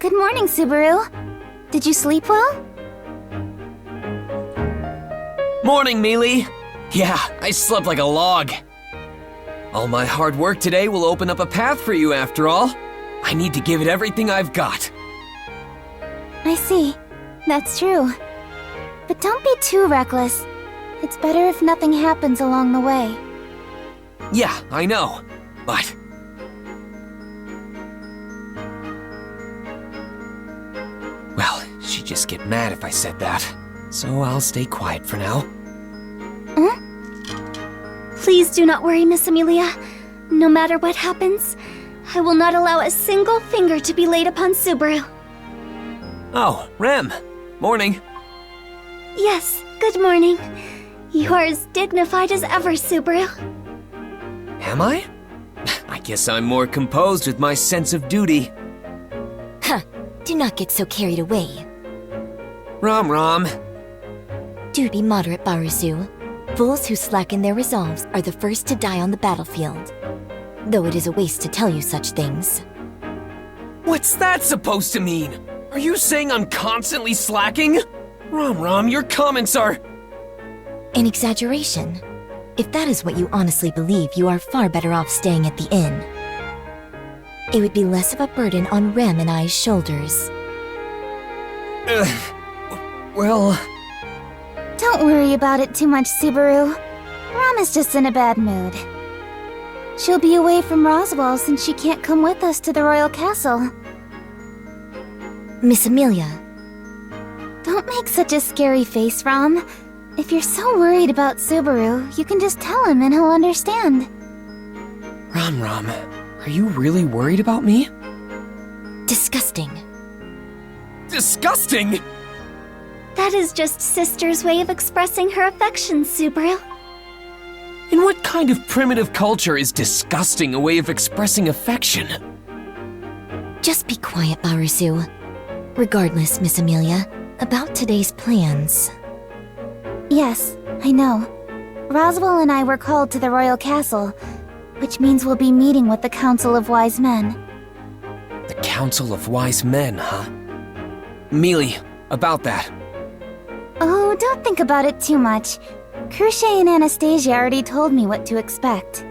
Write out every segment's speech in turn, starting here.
Good morning, Subaru. Did you sleep well? Morning, Mealy. Yeah, I slept like a log. All my hard work today will open up a path for you after all. I need to give it everything I've got. I see. That's true. But don't be too reckless. It's better if nothing happens along the way. Yeah, I know, but... Well, she'd just get mad if I said that, so I'll stay quiet for now. Huh? Please do not worry, Miss Amelia. No matter what happens, I will not allow a single finger to be laid upon Subaru. Oh, Rem. Morning. Yes, good morning. You are as dignified as ever, Subaru. Am I? I guess I'm more composed with my sense of duty. Huh. Do not get so carried away. Rom. Do be moderate, Baruzu. Fools who slacken their resolves are the first to die on the battlefield. Though it is a waste to tell you such things. What's that supposed to mean? Are you saying I'm constantly slacking? Rom, your comments are... An exaggeration. If that is what you honestly believe, you are far better off staying at the inn. It would be less of a burden on Rem and I's shoulders. Well... Don't worry about it too much, Subaru. Ram is just in a bad mood. She'll be away from Roswell since she can't come with us to the royal castle. Miss Amelia. Don't make such a scary face, Ram. If you're so worried about Subaru, you can just tell him and he'll understand. Rom, are you really worried about me? Disgusting. Disgusting?! That is just Sister's way of expressing her affection, Subaru. In what kind of primitive culture is disgusting a way of expressing affection? Just be quiet, Baruzu. Regardless, Miss Amelia, about today's plans. Yes, I know. Roswell and I were called to the royal castle, which means we'll be meeting with the Council of Wise Men. The Council of Wise Men, huh? Mealy, about that. Oh, don't think about it too much. Crochet and Anastasia already told me what to expect.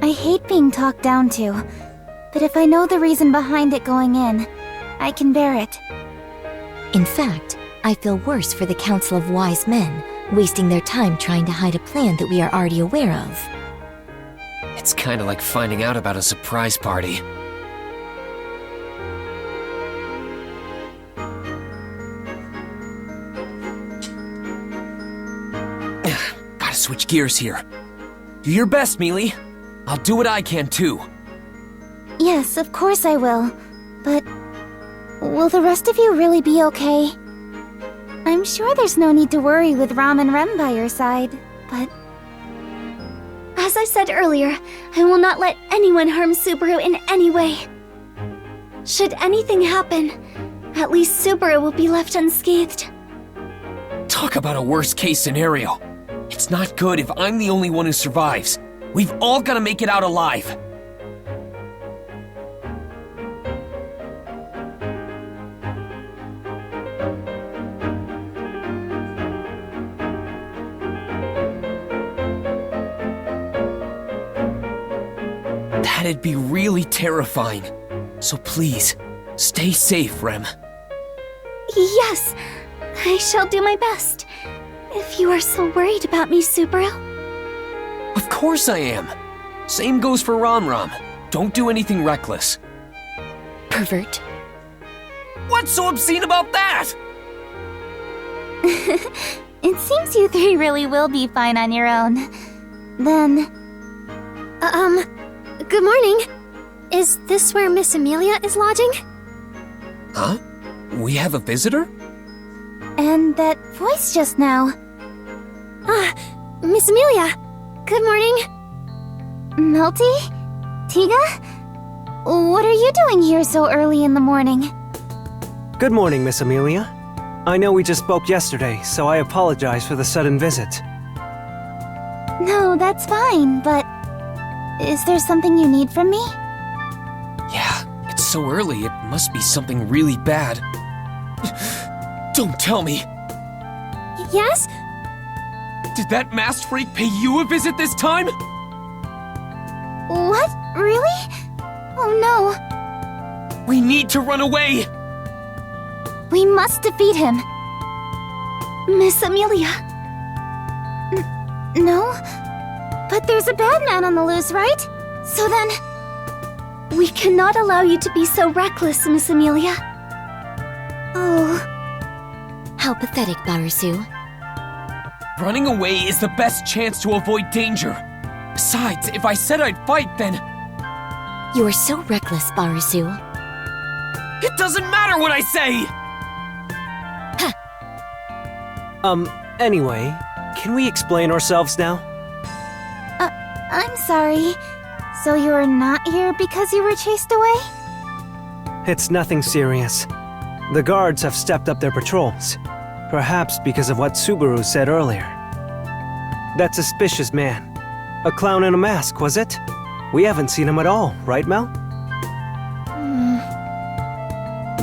I hate being talked down to, but if I know the reason behind it going in, I can bear it. In fact, I feel worse for the Council of Wise Men, wasting their time trying to hide a plan that we are already aware of. It's kinda like finding out about a surprise party. Gotta switch gears here. Do your best, Mealy. I'll do what I can too. Yes, of course I will. But will the rest of you really be okay? I'm sure there's no need to worry with Ram and Rem by your side, but... As I said earlier, I will not let anyone harm Subaru in any way. Should anything happen, at least Subaru will be left unscathed. Talk about a worst-case scenario. It's not good if I'm the only one who survives. We've all gotta make it out alive. That'd be really terrifying. So please, stay safe, Rem. Yes, I shall do my best. If you are so worried about me, Subaru. Of course I am. Same goes for Rom. Don't do anything reckless. Pervert. What's so obscene about that? It seems you three really will be fine on your own. Then... good morning. Is this where Miss Amelia is lodging? Huh? We have a visitor? And that voice just now. Ah, Miss Amelia. Good morning. Melty? Tiga? What are you doing here so early in the morning? Good morning, Miss Amelia. I know we just spoke yesterday, so I apologize for the sudden visit. No, that's fine, but... Is there something you need from me? Yeah, it's so early, it must be something really bad. Don't tell me! Yes? Did that masked freak pay you a visit this time? What? Really? Oh no. We need to run away! We must defeat him. Miss Amelia. No? But there's a bad man on the loose, right? So then... We cannot allow you to be so reckless, Miss Amelia. Oh... How pathetic, Barasu. Running away is the best chance to avoid danger. Besides, if I said I'd fight, then... You are so reckless, Barasu. It doesn't matter what I say! Anyway, can we explain ourselves now? I'm sorry. So you're not here because you were chased away? It's nothing serious. The guards have stepped up their patrols. Perhaps because of what Subaru said earlier. That suspicious man. A clown in a mask, was it? We haven't seen him at all, right, Mel?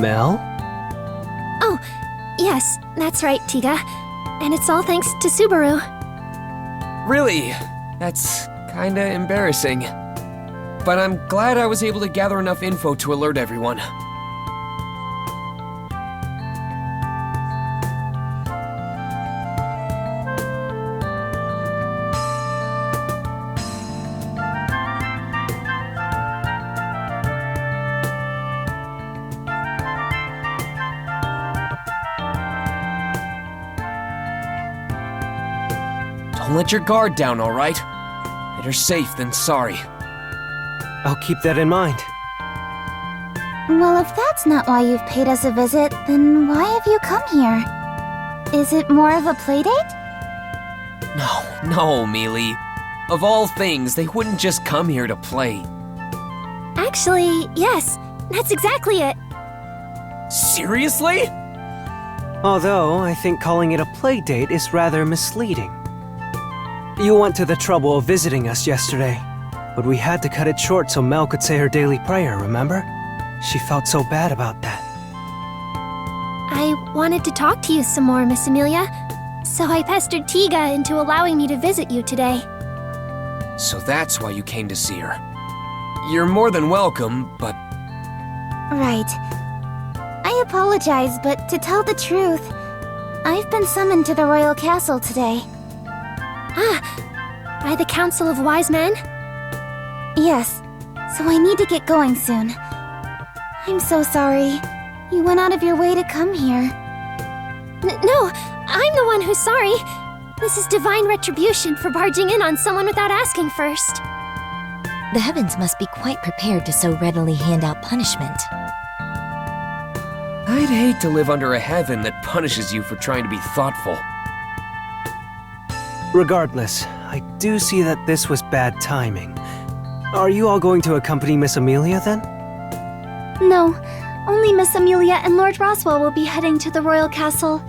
Mel? Oh, yes, that's right, Tiga. And it's all thanks to Subaru. Really? That's kinda embarrassing. But I'm glad I was able to gather enough info to alert everyone. Don't let your guard down, all right? Better safe than sorry. I'll keep that in mind. Well, if that's not why you've paid us a visit, then why have you come here? Is it more of a playdate? No, Mealy. Of all things, they wouldn't just come here to play. Actually, yes. That's exactly it. Seriously? Although, I think calling it a play date is rather misleading. You went to the trouble of visiting us yesterday, but we had to cut it short so Mel could say her daily prayer, remember? She felt so bad about that. I wanted to talk to you some more, Miss Amelia. So I pestered Tiga into allowing me to visit you today. So that's why you came to see her. You're more than welcome, but... Right. I apologize, but to tell the truth, I've been summoned to the royal castle today. Ah, by the Council of Wise Men? Yes, so I need to get going soon. I'm so sorry. You went out of your way to come here. No, I'm the one who's sorry. This is divine retribution for barging in on someone without asking first. The heavens must be quite prepared to so readily hand out punishment. I'd hate to live under a heaven that punishes you for trying to be thoughtful. Regardless, I do see that this was bad timing. Are you all going to accompany Miss Amelia then? No, only Miss Amelia and Lord Roswell will be heading to the royal castle.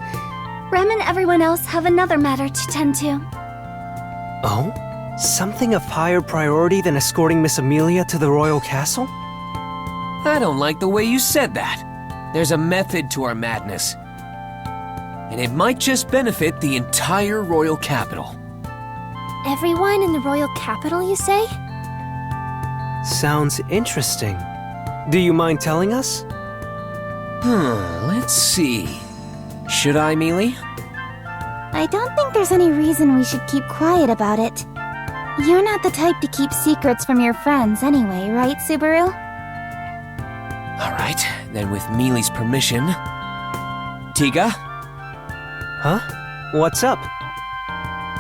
Rem and everyone else have another matter to tend to. Oh? Something of higher priority than escorting Miss Amelia to the royal castle? I don't like the way you said that. There's a method to our madness. And it might just benefit the entire royal capital. Everyone in the royal capital, you say? Sounds interesting. Do you mind telling us? Let's see. Should I, Mealy? I don't think there's any reason we should keep quiet about it. You're not the type to keep secrets from your friends anyway, right, Subaru? Alright, then with Mealy's permission... Tiga? Huh? What's up?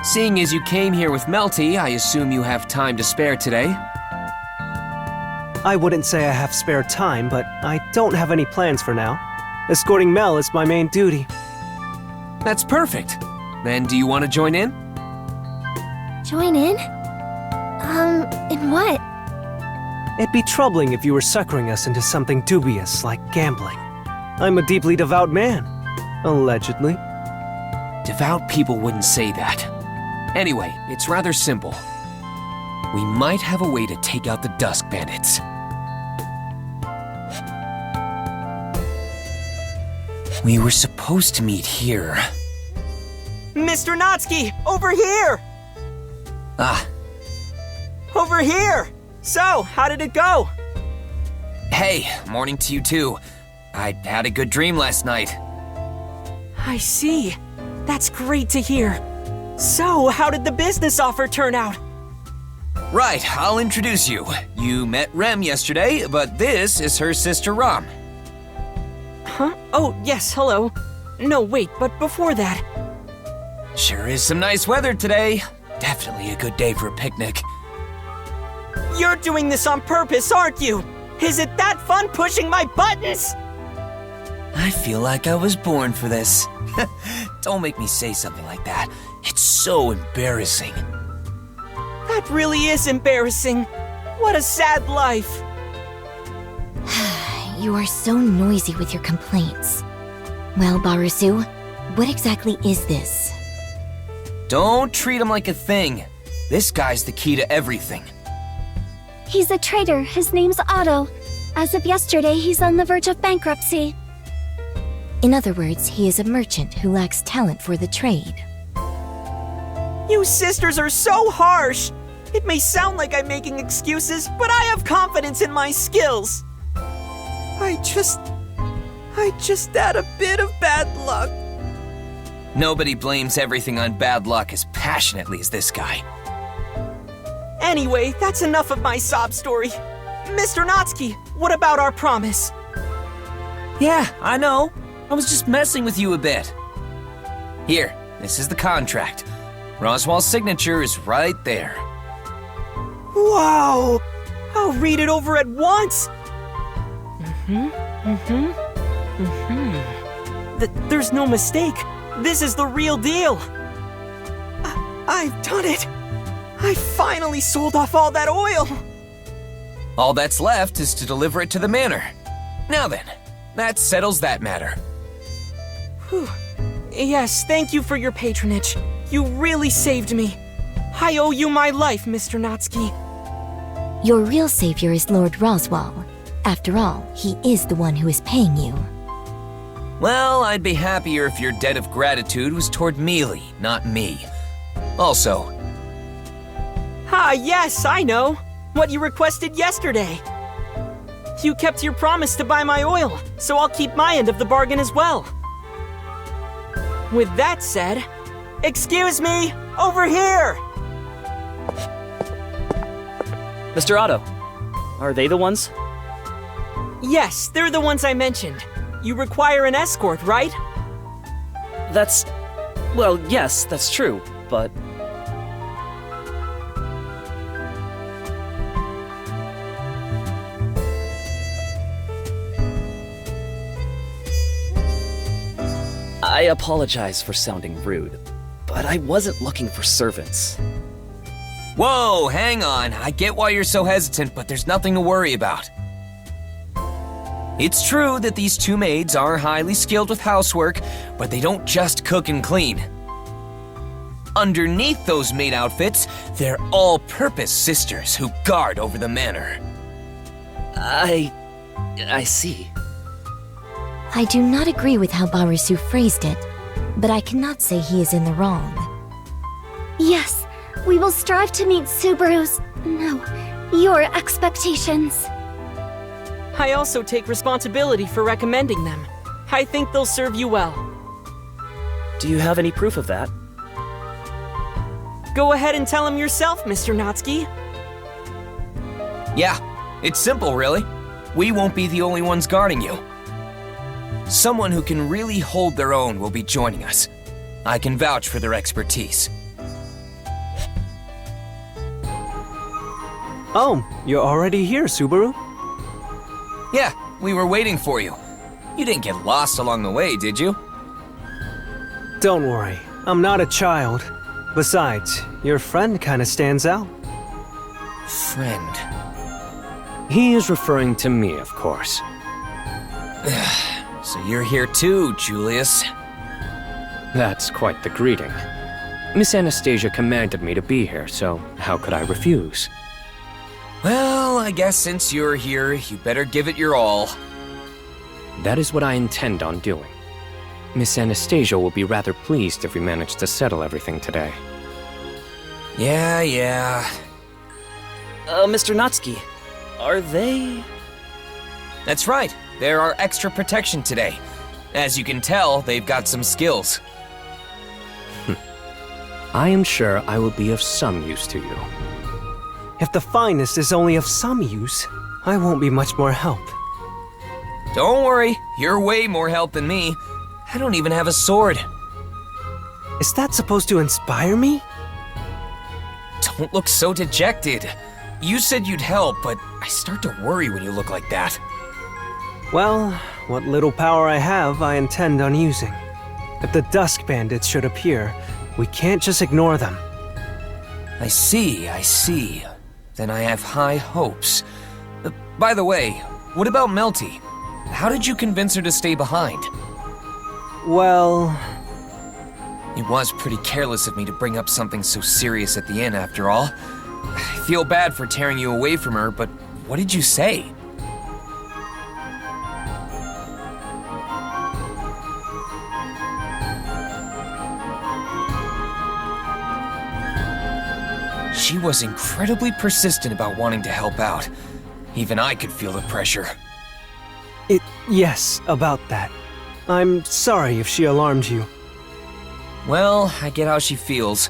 Seeing as you came here with Melty, I assume you have time to spare today? I wouldn't say I have spare time, but I don't have any plans for now. Escorting Mel is my main duty. That's perfect. Then do you want to join in? Join in? In what? It'd be troubling if you were suckering us into something dubious like gambling. I'm a deeply devout man. Allegedly. Devout people wouldn't say that. Anyway, it's rather simple. We might have a way to take out the Dusk Bandits. We were supposed to meet here. Mr. Natsuki, over here! Ah, Over here! So, how did it go? hey, morning to you too. I had a good dream last night. I see. That's great to hear. So, how did the business offer turn out? Right, I'll introduce you. You met Rem yesterday, but this is her sister Ram. Huh? Oh, yes, hello. No, wait, but before that, Sure is some nice weather today. Definitely a good day for a picnic. you're doing this on purpose, aren't you? Is it that fun pushing my buttons? I feel like I was born for this. Don't make me say something like that. It's so embarrassing. That really is embarrassing. What a sad life. You are so noisy with your complaints. Well, Barusu, what exactly is this? Don't treat him like a thing. This guy's the key to everything. He's a trader. His name's Otto. As of yesterday, he's on the verge of bankruptcy. In other words, he is a merchant who lacks talent for the trade. You sisters are so harsh. It may sound like I'm making excuses, but I have confidence in my skills. I just had a bit of bad luck. Nobody blames everything on bad luck as passionately as this guy. Anyway, that's enough of my sob story. Mr. Natsuki, what about our promise? Yeah, I know. I was just messing with you a bit. Here, this is the contract. Roswell's signature is right there. Wow! I'll read it over at once. There's no mistake. This is the real deal. I've done it. I finally sold off all that oil. All that's left is to deliver it to the manor. Now then, that settles that matter. Whew. Yes, thank you for your patronage. You really saved me. I owe you my life, Mr. Natsuki. Your real savior is Lord Roswell. After all, he is the one who is paying you. Well, I'd be happier if your debt of gratitude was toward Mealy, not me. Also, Ah, yes, I know. What you requested yesterday. You kept your promise to buy my oil, so I'll keep my end of the bargain as well. With that said, excuse me, over here! Mr. Otto, are they the ones? Yes, they're the ones I mentioned. You require an escort, right? Well, yes, that's true, but... I apologize for sounding rude, but I wasn't looking for servants. whoa, hang on. I get why you're so hesitant, but there's nothing to worry about. It's true that these two maids are highly skilled with housework, but they don't just cook and clean. Underneath those maid outfits, they're all-purpose sisters who guard over the manor. I see. I do not agree with how Barusu phrased it, but I cannot say he is in the wrong. Yes, we will strive to meet Subaru's... no, your expectations. I also take responsibility for recommending them. I think they'll serve you well. Do you have any proof of that? Go ahead and tell him yourself, Mr. Natsuki. Yeah, it's simple, really. We won't be the only ones guarding you. Someone who can really hold their own will be joining us. I can vouch for their expertise. Oh, you're already here, Subaru? Yeah, we were waiting for you. You didn't get lost along the way, did you? Don't worry, I'm not a child. Besides, your friend kinda stands out. Friend. He is referring to me, of course. So you're here too, Julius. That's quite the greeting. Miss Anastasia commanded me to be here, so how could I refuse? Well, I guess since you're here, you better give it your all. That is what I intend on doing. Miss Anastasia will be rather pleased if we manage to settle everything today. Yeah. Mr. Natsuki, are they... That's right. They're our extra protection today. As you can tell, they've got some skills. I am sure I will be of some use to you. If the finest is only of some use, I won't be much more help. Don't worry, you're way more help than me. I don't even have a sword. Is that supposed to inspire me? Don't look so dejected. You said you'd help, but I start to worry when you look like that. Well, what little power I have, I intend on using. If the Dusk Bandits should appear, we can't just ignore them. I see. Then I have high hopes. By the way, what about Melty? How did you convince her to stay behind? Well... It was pretty careless of me to bring up something so serious at the inn, after all. I feel bad for tearing you away from her, but what did you say? She was incredibly persistent about wanting to help out. Even I could feel the pressure. Yes, about that. I'm sorry if she alarmed you. Well, I get how she feels.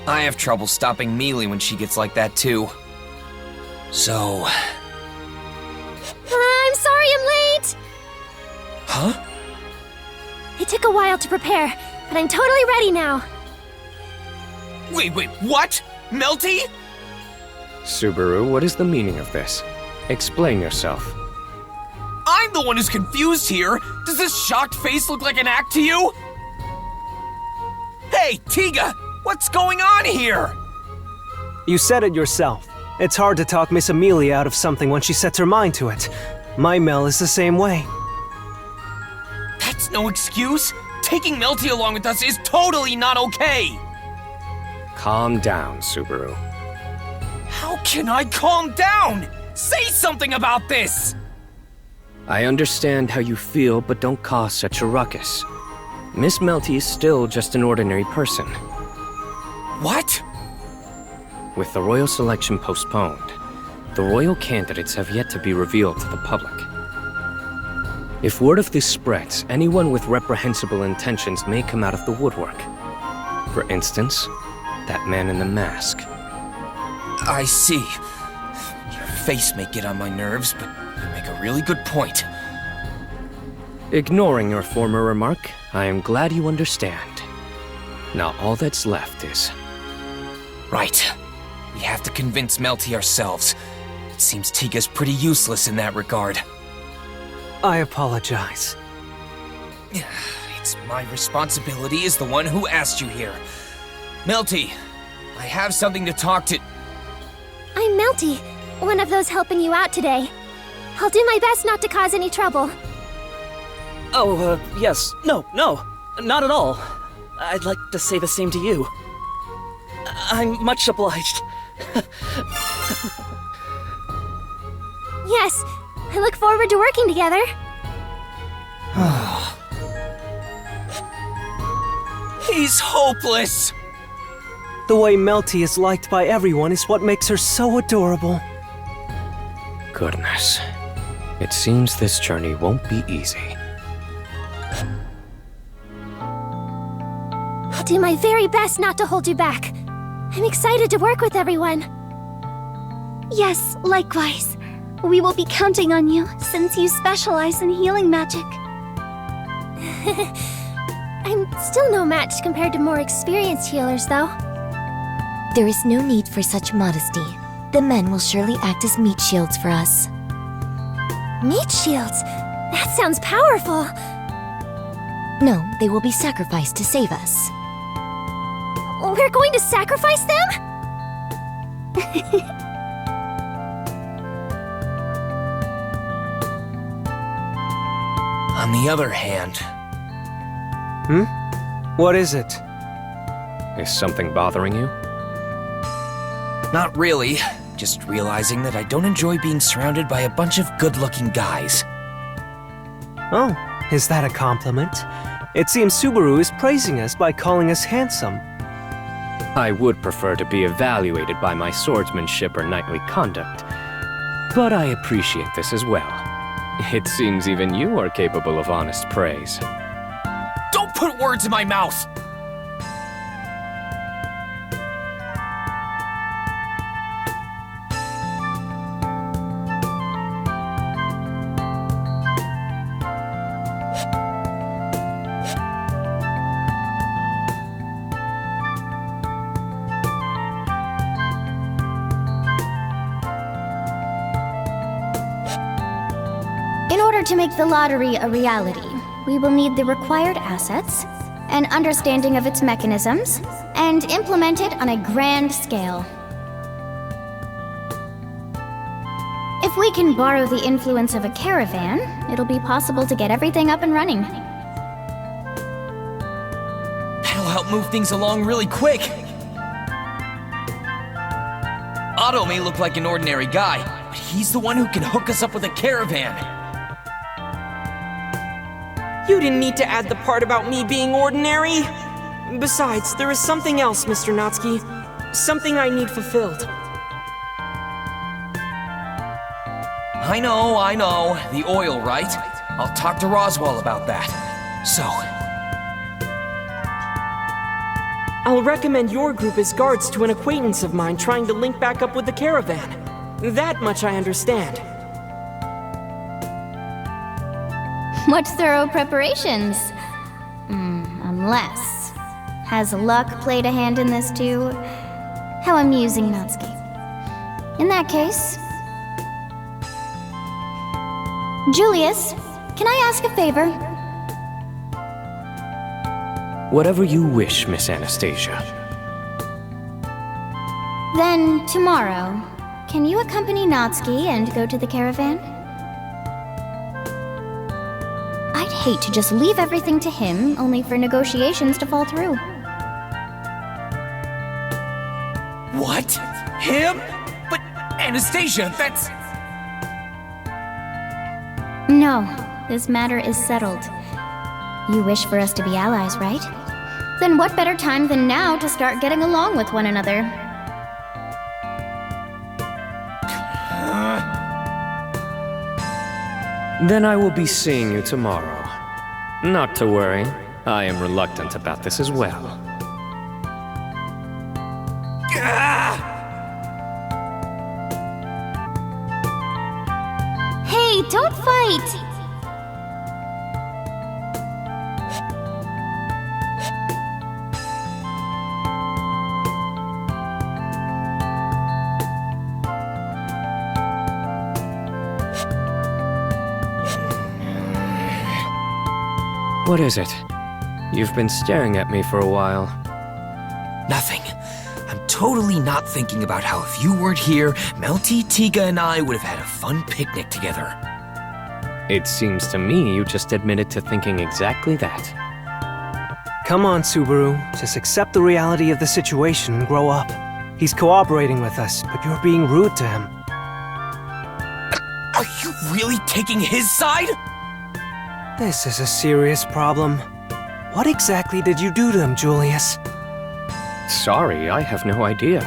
I have trouble stopping Mealy when she gets like that too. So... I'm sorry I'm late! Huh? It took a while to prepare, but I'm totally ready now. Wait, what? Melty? Subaru, what is the meaning of this? Explain yourself. I'm the one who's confused here! Does this shocked face look like an act to you? Hey, Tiga! What's going on here? You said it yourself. It's hard to talk Miss Amelia out of something when she sets her mind to it. My Mel is the same way. That's no excuse! Taking Melty along with us is totally not okay! Calm down, Subaru. How can I calm down? Say something about this! I understand how you feel, but don't cause such a ruckus. Miss Melty is still just an ordinary person. What? With the royal selection postponed, the royal candidates have yet to be revealed to the public. If word of this spreads, anyone with reprehensible intentions may come out of the woodwork. For instance, that man in the mask. I see. Your face may get on my nerves, but you make a really good point. Ignoring your former remark, I am glad you understand. Now all that's left is... Right. We have to convince Melty ourselves. It seems Tiga's pretty useless in that regard. I apologize. It's my responsibility as the one who asked you here. Melty, I have something to talk to... I'm Melty, one of those helping you out today. I'll do my best not to cause any trouble. Oh, yes. No, not at all. I'd like to say the same to you. I'm much obliged. Yes, I look forward to working together. He's hopeless! The way Melty is liked by everyone is what makes her so adorable. Goodness. It seems this journey won't be easy. I'll do my very best not to hold you back. I'm excited to work with everyone. Yes, likewise. We will be counting on you, since you specialize in healing magic. I'm still no match compared to more experienced healers, though. There is no need for such modesty. The men will surely act as meat shields for us. Meat shields? That sounds powerful. No, they will be sacrificed to save us. We're going to sacrifice them? On the other hand... What is it? Is something bothering you? Not really. Just realizing that I don't enjoy being surrounded by a bunch of good-looking guys. Oh, is that a compliment? It seems Subaru is praising us by calling us handsome. I would prefer to be evaluated by my swordsmanship or knightly conduct, but I appreciate this as well. It seems even you are capable of honest praise. Don't put words in my mouth! In order to make the lottery a reality, we will need the required assets, an understanding of its mechanisms, and implement it on a grand scale. If we can borrow the influence of a caravan, it'll be possible to get everything up and running. That'll help move things along really quick. Otto may look like an ordinary guy, but he's the one who can hook us up with a caravan. You didn't need to add the part about me being ordinary. Besides, there is something else, Mr. Natsuki. Something I need fulfilled. I know. The oil, right? I'll talk to Roswell about that. So, I'll recommend your group as guards to an acquaintance of mine trying to link back up with the caravan. That much I understand. What thorough preparations! Unless... Has luck played a hand in this too? How amusing, Natsuki. In that case... Julius, can I ask a favor? Whatever you wish, Miss Anastasia. Then, tomorrow, can you accompany Natsuki and go to the caravan? I'd hate to just leave everything to him, only for negotiations to fall through. what? Him? But Anastasia, that's... No, this matter is settled. You wish for us to be allies, right? Then what better time than now to start getting along with one another? Then I will be seeing you tomorrow. Not to worry, I am reluctant about this as well. Hey, don't fight! What is it? You've been staring at me for a while. Nothing. I'm totally not thinking about how if you weren't here, Melty, Tika, and I would have had a fun picnic together. It seems to me you just admitted to thinking exactly that. Come on, Subaru. Just accept the reality of the situation and grow up. He's cooperating with us, but you're being rude to him. Are you really taking his side? This is a serious problem. What exactly did you do to him, Julius? Sorry, I have no idea.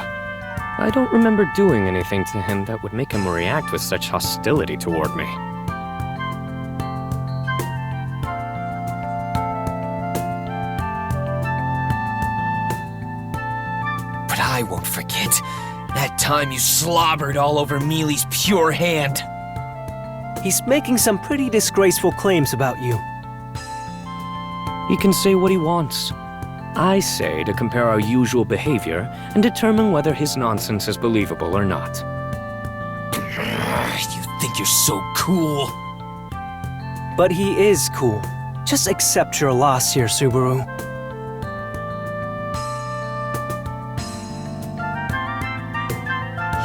I don't remember doing anything to him that would make him react with such hostility toward me. But I won't forget. That time you slobbered all over Mealy's pure hand. He's making some pretty disgraceful claims about you. He can say what he wants. I say to compare our usual behavior and determine whether his nonsense is believable or not. You think you're so cool. But he is cool. Just accept your loss here, Subaru.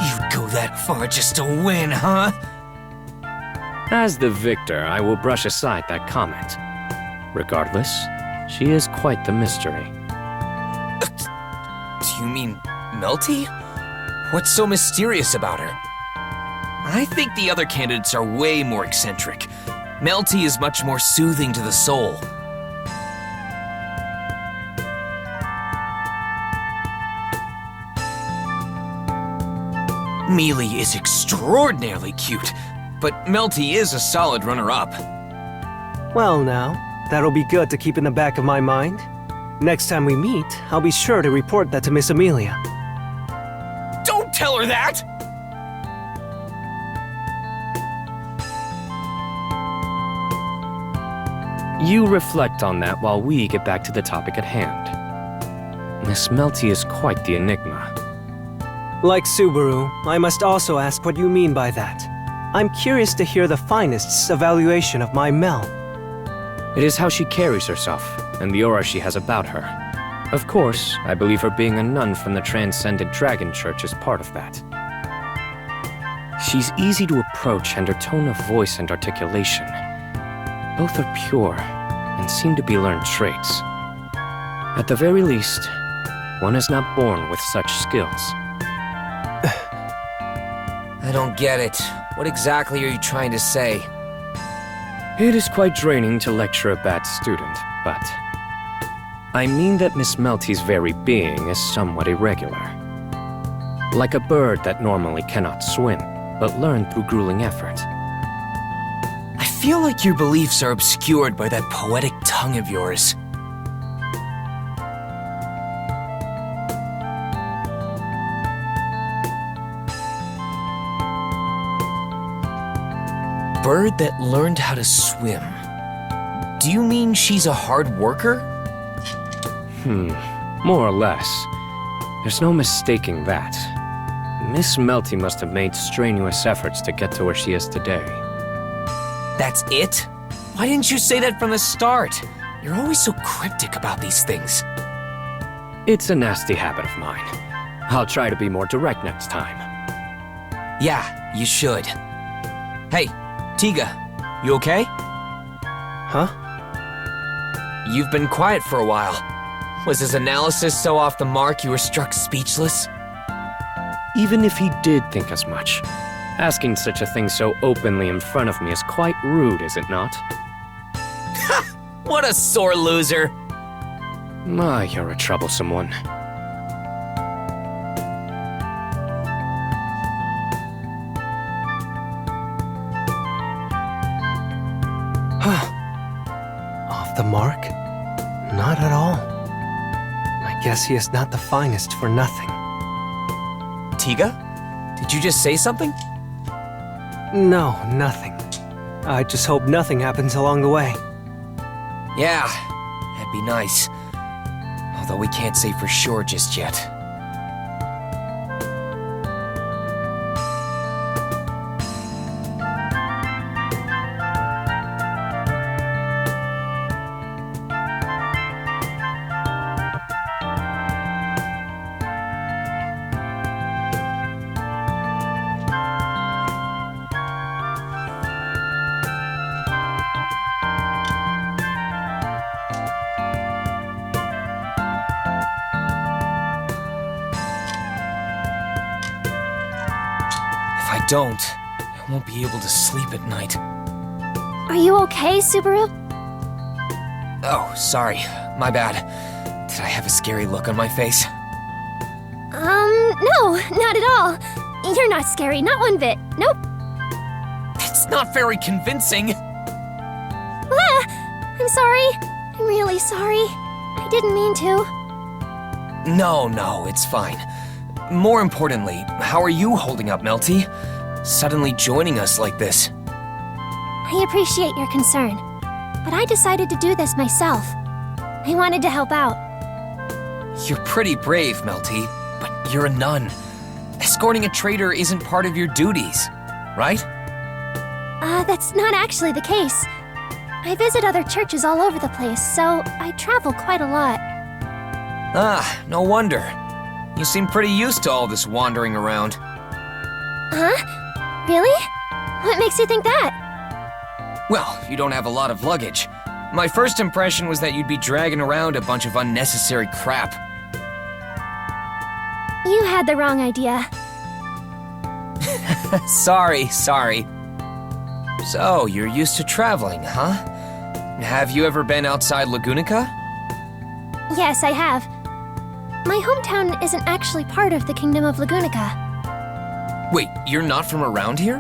You'd go that far just to win, huh? As the victor, I will brush aside that comment. Regardless, she is quite the mystery. Do you mean Melty? What's so mysterious about her? I think the other candidates are way more eccentric. Melty is much more soothing to the soul. Mealy is extraordinarily cute, but Melty is a solid runner-up. Well now, that'll be good to keep in the back of my mind. Next time we meet, I'll be sure to report that to Miss Amelia. Don't tell her that! You reflect on that while we get back to the topic at hand. Miss Melty is quite the enigma. Like Subaru, I must also ask what you mean by that. I'm curious to hear the finest's evaluation of my Mel. It is how she carries herself, and the aura she has about her. Of course, I believe her being a nun from the Transcendent Dragon Church is part of that. She's easy to approach, and her tone of voice and articulation. Both are pure, and seem to be learned traits. At the very least, one is not born with such skills. I don't get it. What exactly are you trying to say? It is quite draining to lecture a bad student, but... I mean that Miss Melty's very being is somewhat irregular. Like a bird that normally cannot swim, but learned through grueling effort. I feel like your beliefs are obscured by that poetic tongue of yours. Bird that learned how to swim. Do you mean she's a hard worker? More or less. There's no mistaking that. Miss Melty must have made strenuous efforts to get to where she is today. That's it? Why didn't you say that from the start? You're always so cryptic about these things. It's a nasty habit of mine. I'll try to be more direct next time. Yeah, you should. Hey, Tiga, you okay? Huh? You've been quiet for a while. Was his analysis so off the mark you were struck speechless? Even if he did think as much, asking such a thing so openly in front of me is quite rude, is it not? What a sore loser! My, you're a troublesome one. Off the mark? Not at all. I guess he is not the finest for nothing. Tiga? Did you just say something? No, nothing. I just hope nothing happens along the way. Yeah, that'd be nice. Although we can't say for sure just yet. If I don't, I won't be able to sleep at night. Are you okay, Subaru? Oh, sorry. My bad. Did I have a scary look on my face? No, not at all. You're not scary, not one bit. Nope. It's not very convincing. Ah, I'm sorry. I'm really sorry. I didn't mean to. No, it's fine. More importantly, how are you holding up, Melty? Suddenly joining us like this. I appreciate your concern, but I decided to do this myself. I wanted to help out. You're pretty brave, Melty, but you're a nun. Escorting a traitor isn't part of your duties, right? That's not actually the case. I visit other churches all over the place, so I travel quite a lot. Ah, no wonder. You seem pretty used to all this wandering around. Huh? Really? What makes you think that? Well, you don't have a lot of luggage. My first impression was that you'd be dragging around a bunch of unnecessary crap. You had the wrong idea. Sorry. So, you're used to traveling, huh? Have you ever been outside Lagunica? Yes, I have. My hometown isn't actually part of the Kingdom of Lagunica. Wait, you're not from around here?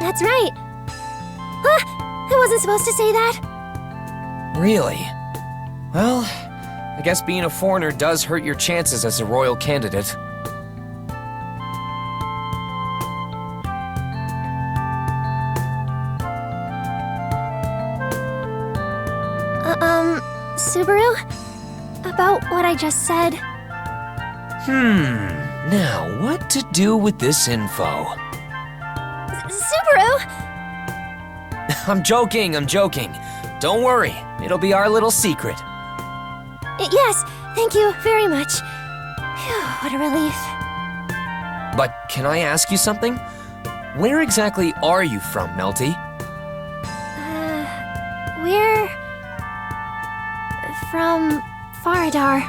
That's right. Huh? I wasn't supposed to say that. Really? Well, I guess being a foreigner does hurt your chances as a royal candidate. Subaru? About what I just said. Now what to do with this info? Subaru! I'm joking. Don't worry, it'll be our little secret. Yes, thank you very much. Phew, what a relief. But can I ask you something? Where exactly are you from, Melty? We're from Faradar.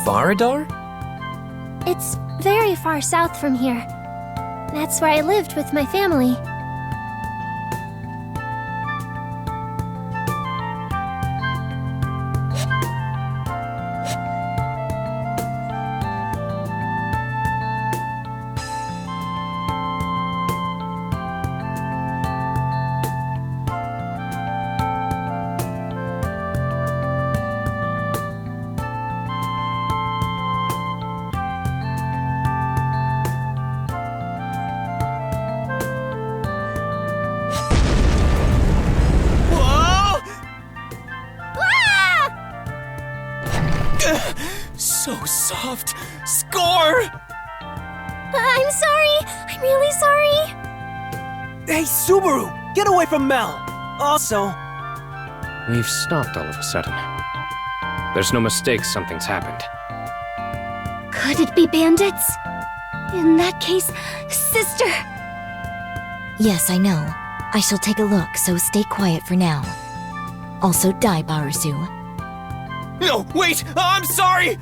Faradar? It's very far south from here. That's where I lived with my family. So soft. Score! I'm sorry. I'm really sorry. Hey, Subaru! Get away from Mel! Also, We've stopped all of a sudden. There's no mistake something's happened. Could it be bandits? In that case, sister! Yes, I know. I shall take a look, so stay quiet for now. Also, die, Barasu. No, wait! I'm sorry!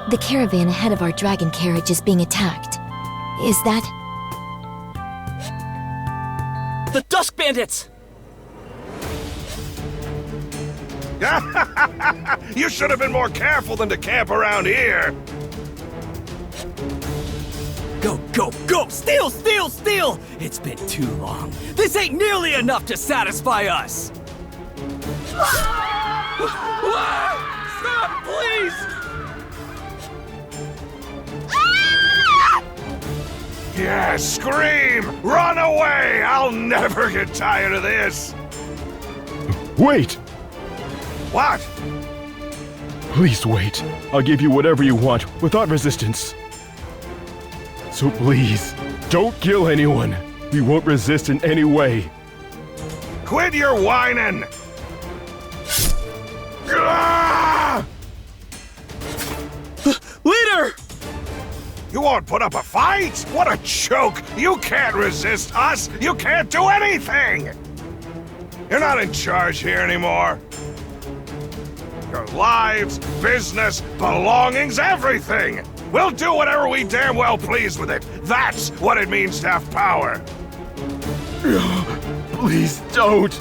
The caravan ahead of our dragon carriage is being attacked. Is that... The Dusk Bandits! You should have been more careful than to camp around here. Go, go, go! Steal, steal, steal! It's been too long. This ain't nearly enough to satisfy us! Stop, please! Yeah, scream! Run away! I'll never get tired of this! Wait! What? Please wait. I'll give you whatever you want without resistance. So please, don't kill anyone. We won't resist in any way. Quit your whining! Ah! Leader! You won't put up a fight? What a joke! You can't resist us! You can't do anything! You're not in charge here anymore. Your lives, business, belongings, everything! We'll do whatever we damn well please with it. That's what it means to have power. Please don't.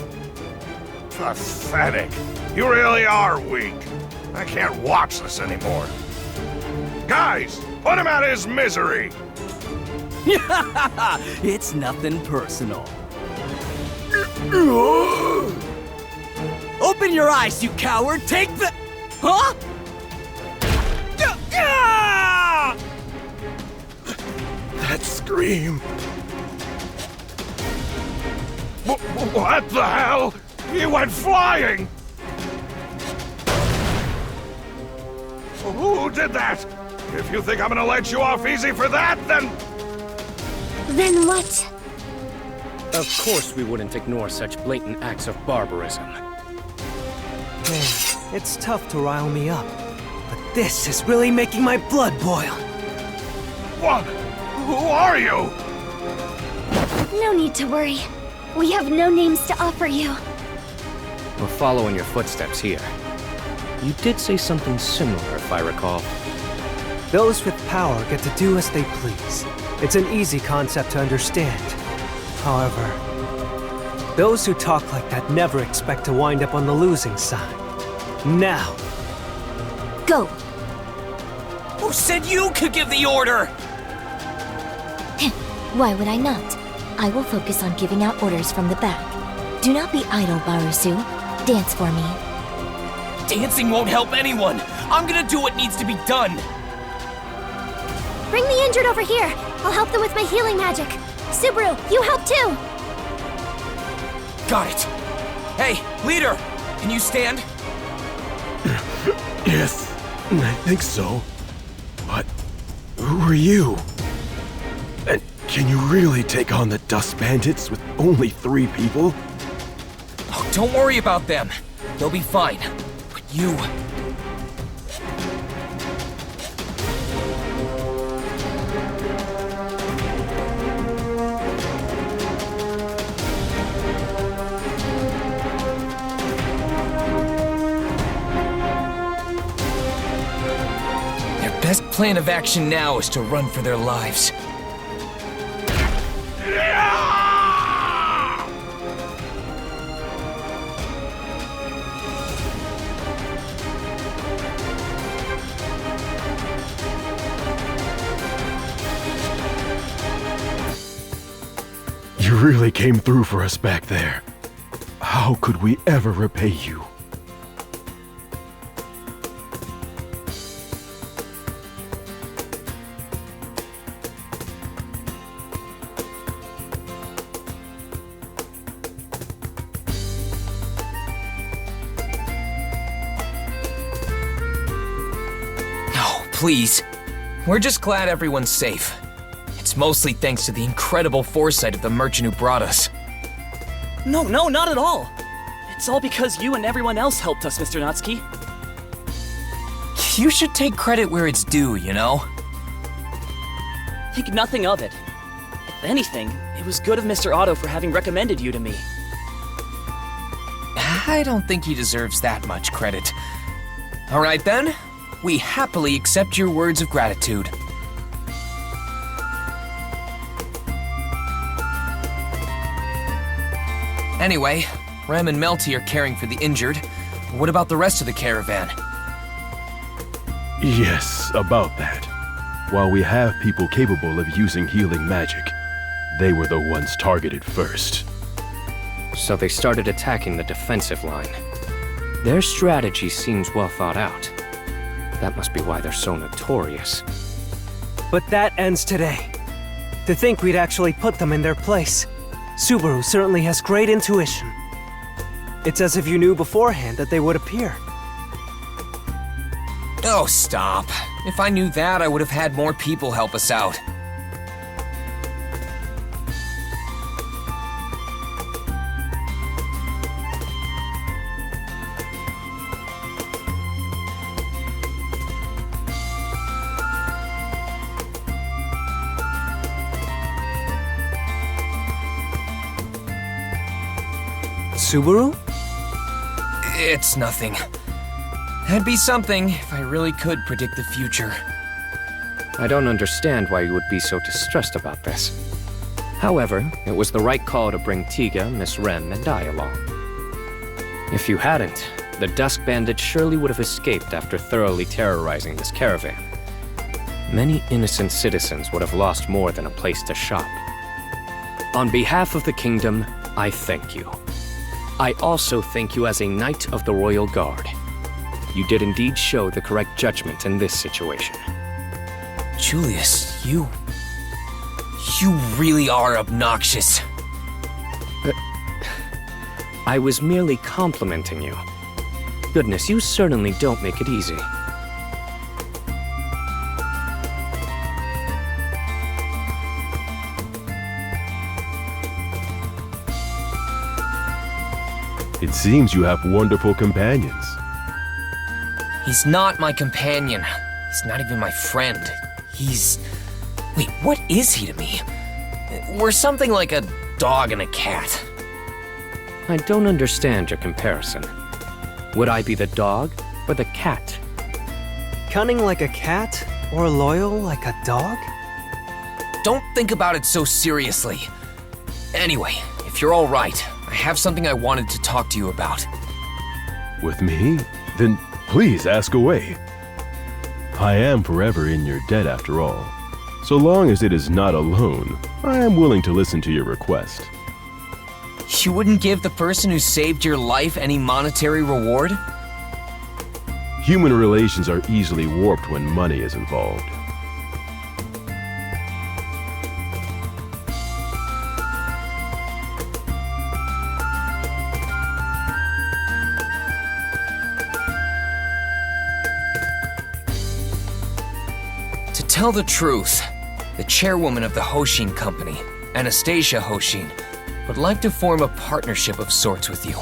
Pathetic. You really are weak. I can't watch this anymore. Guys, put him out of his misery. It's nothing personal. Open your eyes, you coward! Take the... Huh? That scream. What the hell? He went flying! Who did that? If you think I'm gonna let you off easy for that, then... Then what? Of course we wouldn't ignore such blatant acts of barbarism. man, it's tough to rile me up. But this is really making my blood boil. What? Who are you? No need to worry. We have no names to offer you. We'll follow in your footsteps here. You did say something similar, if I recall. Those with power get to do as they please. It's an easy concept to understand. However, those who talk like that never expect to wind up on the losing side. Now! Go! Who said you could give the order? Why would I not? I will focus on giving out orders from the back. Do not be idle, Barusu. Dance for me. Dancing won't help anyone. I'm gonna do what needs to be done. Bring the injured over here. I'll help them with my healing magic. Subaru, you help too! Got it. Hey, leader, can you stand? Yes, I think so. But who are you? And can you really take on the Dust Bandits with only 3 people? Oh, don't worry about them. They'll be fine. But you... Their best plan of action now is to run for their lives. You really came through for us back there. How could we ever repay you? No, please. We're just glad everyone's safe. It's mostly thanks to the incredible foresight of the merchant who brought us. No, not at all. It's all because you and everyone else helped us, Mr. Natsuki. You should take credit where it's due, you know? Think nothing of it. If anything, it was good of Mr. Otto for having recommended you to me. I don't think he deserves that much credit. All right then, we happily accept your words of gratitude. Anyway, Rem and Melty are caring for the injured. What about the rest of the caravan? Yes, about that. While we have people capable of using healing magic, they were the ones targeted first. So they started attacking the defensive line. Their strategy seems well thought out. That must be why they're so notorious. But that ends today. To think we'd actually put them in their place. Subaru certainly has great intuition. It's as if you knew beforehand that they would appear. Oh, stop. If I knew that, I would have had more people help us out. Subaru? It's nothing. That'd be something if I really could predict the future. I don't understand why you would be so distressed about this. However, it was the right call to bring Tiga, Miss Rem, and I along. If you hadn't, the Dusk Bandits surely would have escaped after thoroughly terrorizing this caravan. Many innocent citizens would have lost more than a place to shop. On behalf of the kingdom, I thank you. I also thank you as a Knight of the Royal Guard. You did indeed show the correct judgment in this situation. Julius, you really are obnoxious. I was merely complimenting you. Goodness, you certainly don't make it easy. It seems you have wonderful companions. He's not my companion. He's not even my friend. He's... Wait, what is he to me? We're something like a dog and a cat. I don't understand your comparison. Would I be the dog or the cat? Cunning like a cat or loyal like a dog? Don't think about it so seriously. Anyway, if you're all right, I have something I wanted to talk to you about. With me? Then please ask away. I am forever in your debt after all. So long as it is not a loan, I am willing to listen to your request. You wouldn't give the person who saved your life any monetary reward? Human relations are easily warped when money is involved. To tell the truth, the chairwoman of the Hoshin Company, Anastasia Hoshin, would like to form a partnership of sorts with you.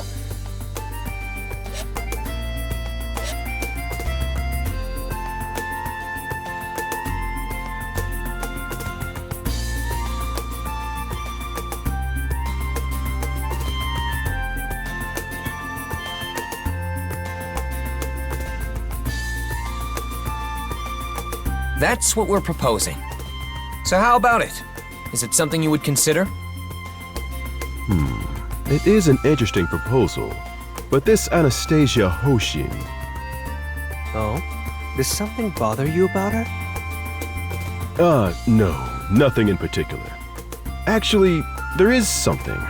That's what we're proposing. So how about it? Is it something you would consider? It is an interesting proposal, but this Anastasia Hoshin... Oh? Does something bother you about her? No, nothing in particular. Actually, there is something,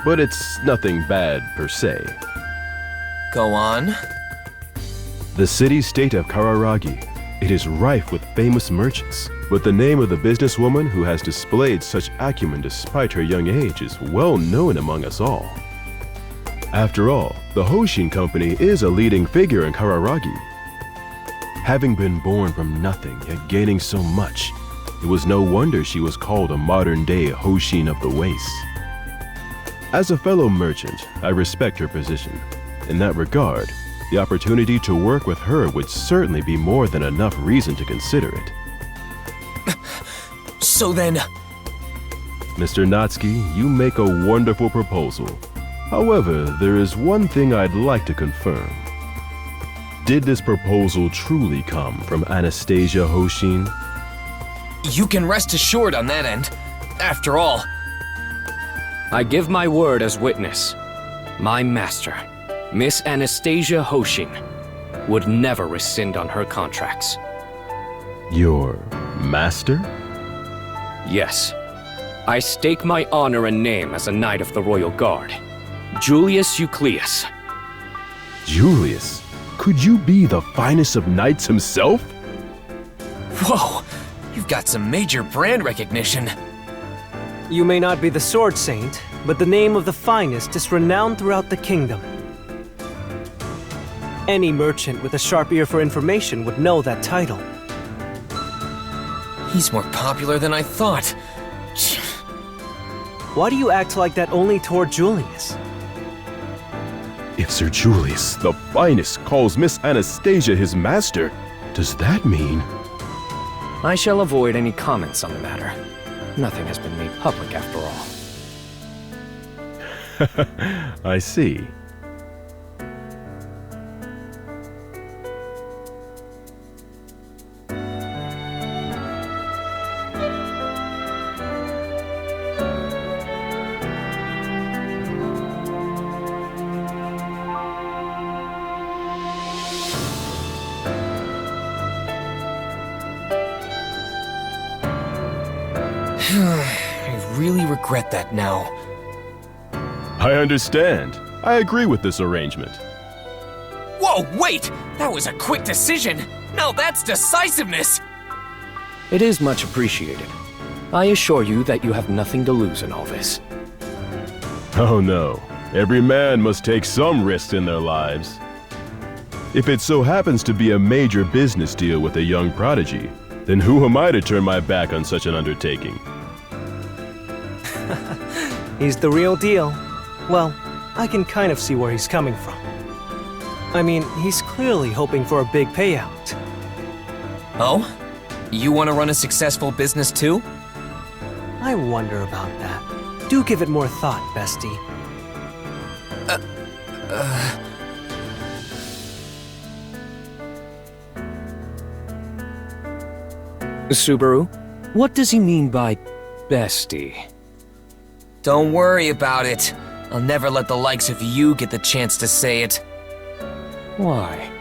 but it's nothing bad per se. Go on. The city-state of Kararagi. It is rife with famous merchants, but the name of the businesswoman who has displayed such acumen despite her young age is well known among us all. After all, the Hoshin Company is a leading figure in Kararagi. Having been born from nothing yet gaining so much, it was no wonder she was called a modern-day Hoshin of the Waste. As a fellow merchant, I respect her position. In that regard, the opportunity to work with her would certainly be more than enough reason to consider it. So then... Mr. Natsuki, you make a wonderful proposal. However, there is one thing I'd like to confirm. Did this proposal truly come from Anastasia Hoshin? You can rest assured on that end. After all... I give my word as witness. My master, Miss Anastasia Hoshin, would never rescind on her contracts. Your master? Yes. I stake my honor and name as a Knight of the Royal Guard. Julius Eucleus. Julius? Could you be the finest of knights himself? Whoa! You've got some major brand recognition. You may not be the Sword Saint, but the name of the finest is renowned throughout the kingdom. Any merchant with a sharp ear for information would know that title. He's more popular than I thought. Why do you act like that only toward Julius? If Sir Julius, the finest, calls Miss Anastasia his master, does that mean... I shall avoid any comments on the matter. Nothing has been made public after all. I see. I really regret that now. I understand. I agree with this arrangement. Whoa, wait! That was a quick decision! Now that's decisiveness! It is much appreciated. I assure you that you have nothing to lose in all this. Oh no. Every man must take some risks in their lives. If it so happens to be a major business deal with a young prodigy, then who am I to turn my back on such an undertaking? He's the real deal. Well, I can kind of see where he's coming from. I mean, he's clearly hoping for a big payout. Oh? You want to run a successful business too? I wonder about that. Do give it more thought, bestie. Subaru, what does he mean by bestie? Don't worry about it. I'll never let the likes of you get the chance to say it. Why?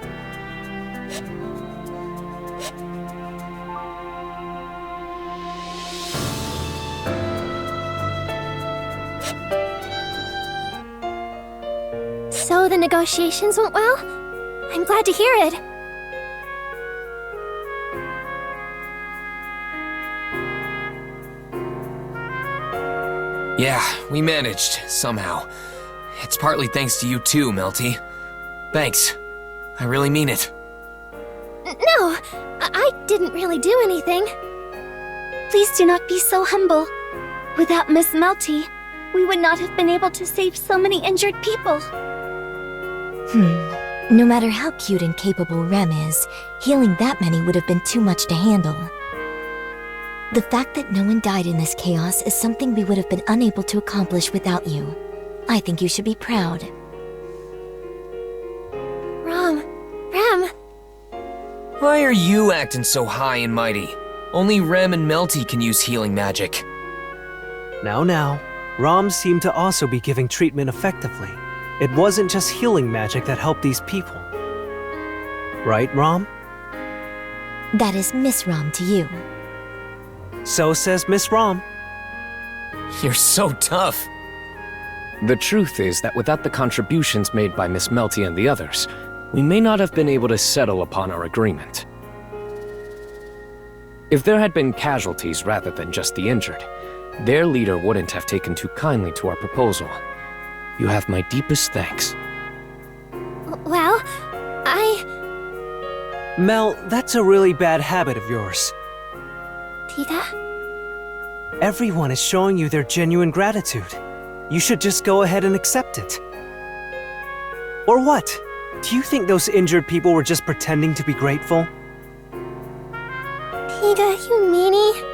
So the negotiations went well? I'm glad to hear it. Yeah, we managed, somehow. It's partly thanks to you too, Melty. Thanks. I really mean it. No, I didn't really do anything. Please do not be so humble. Without Miss Melty, we would not have been able to save so many injured people. No matter how cute and capable Rem is, healing that many would have been too much to handle. The fact that no one died in this chaos is something we would have been unable to accomplish without you. I think you should be proud. Rem, Why are you acting so high and mighty? Only Rem and Melty can use healing magic. Now, Rom seemed to also be giving treatment effectively. It wasn't just healing magic that helped these people. Right, Rom? That is Miss Rom to you. So says Miss Rom. You're so tough. The truth is that without the contributions made by Miss Melty and the others, we may not have been able to settle upon our agreement. If there had been casualties rather than just the injured, their leader wouldn't have taken too kindly to our proposal. You have my deepest thanks. well, Mel, that's a really bad habit of yours. Tiga? Everyone is showing you their genuine gratitude. You should just go ahead and accept it. Or what? Do you think those injured people were just pretending to be grateful? Tiga, you meanie.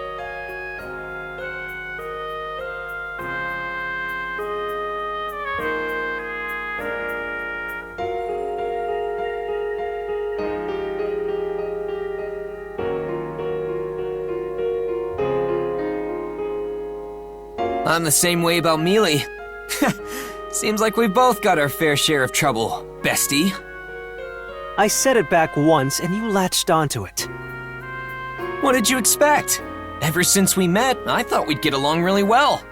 I'm the same way about Mealy. Seems like we've both got our fair share of trouble, bestie. I said it back once and you latched onto it. What did you expect? Ever since we met, I thought we'd get along really well.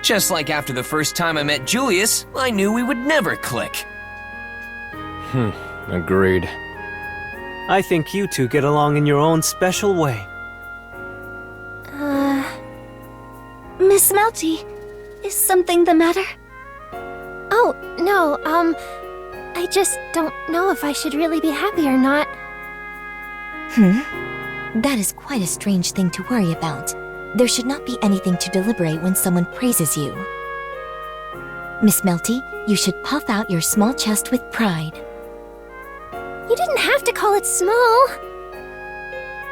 Just like after the first time I met Julius, I knew we would never click. Agreed. I think you two get along in your own special way. Miss Melty, is something the matter? Oh, no, I just don't know if I should really be happy or not. That is quite a strange thing to worry about. There should not be anything to deliberate when someone praises you. Miss Melty, you should puff out your small chest with pride. You didn't have to call it small.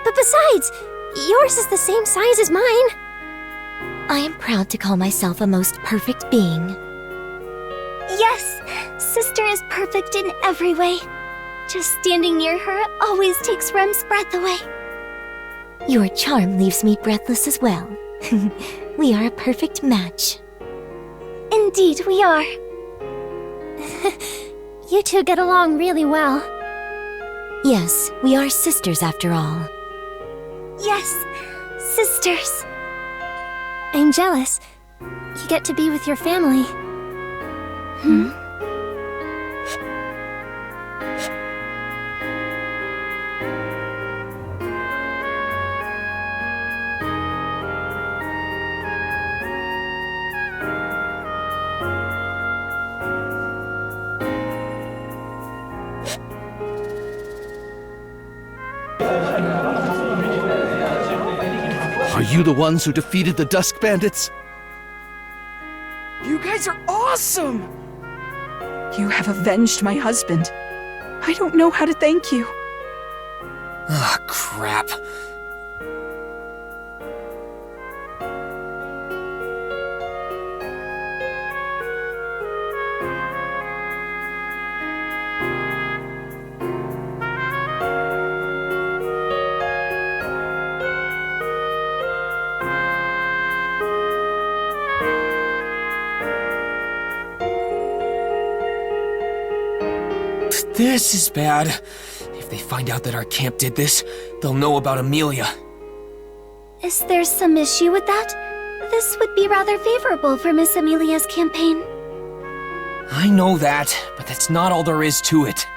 But besides, yours is the same size as mine. I am proud to call myself a most perfect being. Yes, Sister is perfect in every way. Just standing near her always takes Rem's breath away. Your charm leaves me breathless as well. We are a perfect match. Indeed, we are. You two get along really well. Yes, we are sisters after all. Yes, sisters. I'm jealous. You get to be with your family. Are you the ones who defeated the Dusk Bandits? You guys are awesome! You have avenged my husband. I don't know how to thank you. Ah, crap. This is bad. If they find out that our camp did this, they'll know about Amelia. Is there some issue with that? This would be rather favorable for Miss Amelia's campaign. I know that, but that's not all there is to it.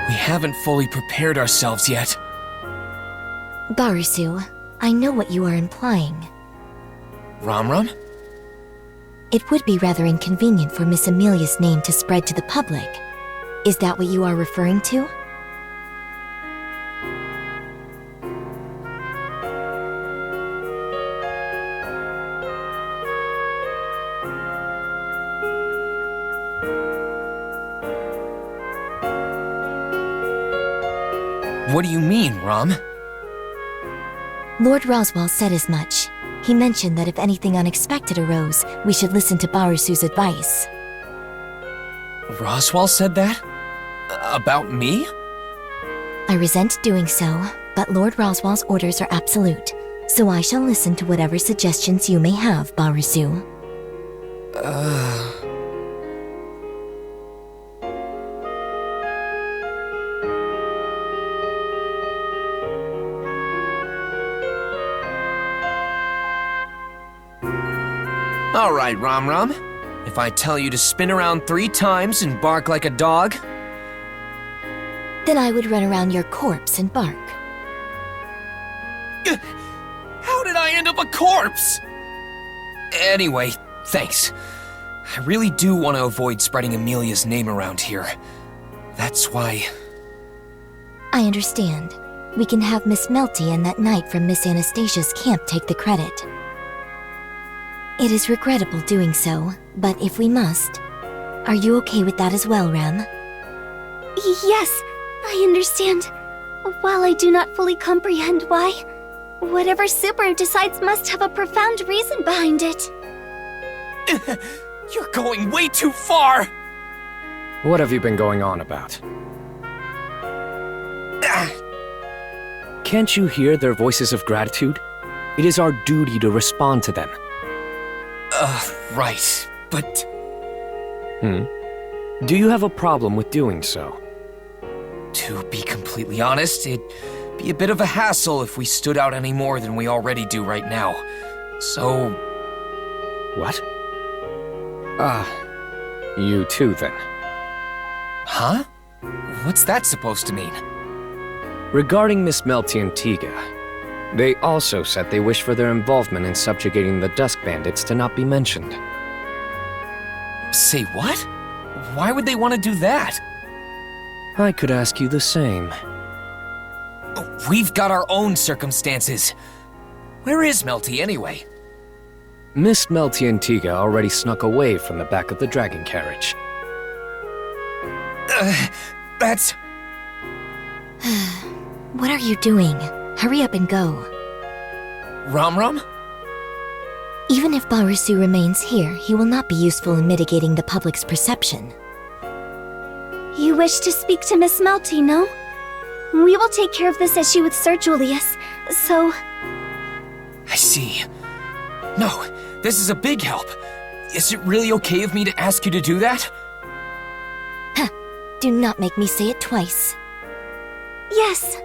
We haven't fully prepared ourselves yet. Barusu, I know what you are implying. Ram? It would be rather inconvenient for Miss Amelia's name to spread to the public. Is that what you are referring to? What do you mean, Ram? Lord Roswell said as much. He mentioned that if anything unexpected arose, we should listen to Barusu's advice. Roswell said that? About me? I resent doing so, but Lord Roswell's orders are absolute, so I shall listen to whatever suggestions you may have, Barusu. All right, Ram. If I tell you to spin around 3 times and bark like a dog... Then I would run around your corpse and bark. How did I end up a corpse? Anyway, thanks. I really do want to avoid spreading Amelia's name around here. That's why... I understand. We can have Miss Melty and that knight from Miss Anastasia's camp take the credit. It is regrettable doing so, but if we must... Are you okay with that as well, Rem? Yes, I understand. While I do not fully comprehend why, whatever Subaru decides must have a profound reason behind it. You're going way too far! What have you been going on about? Can't you hear their voices of gratitude? It is our duty to respond to them. Right, but... Do you have a problem with doing so? To be completely honest, it'd be a bit of a hassle if we stood out any more than we already do right now. So... What? You too, then. Huh? What's that supposed to mean? Regarding Miss Melty and Tiga, they also said they wish for their involvement in subjugating the Dusk Bandits to not be mentioned. Say what? Why would they want to do that? I could ask you the same. We've got our own circumstances. Where is Melty, anyway? Miss Melty and Tiga already snuck away from the back of the dragon carriage. That's... What are you doing? Hurry up and go. Ram? Even if Barusu remains here, he will not be useful in mitigating the public's perception. You wish to speak to Miss Melty, no? We will take care of this issue with Sir Julius, so... I see. No, this is a big help. Is it really okay of me to ask you to do that? Huh. Do not make me say it twice. Yes.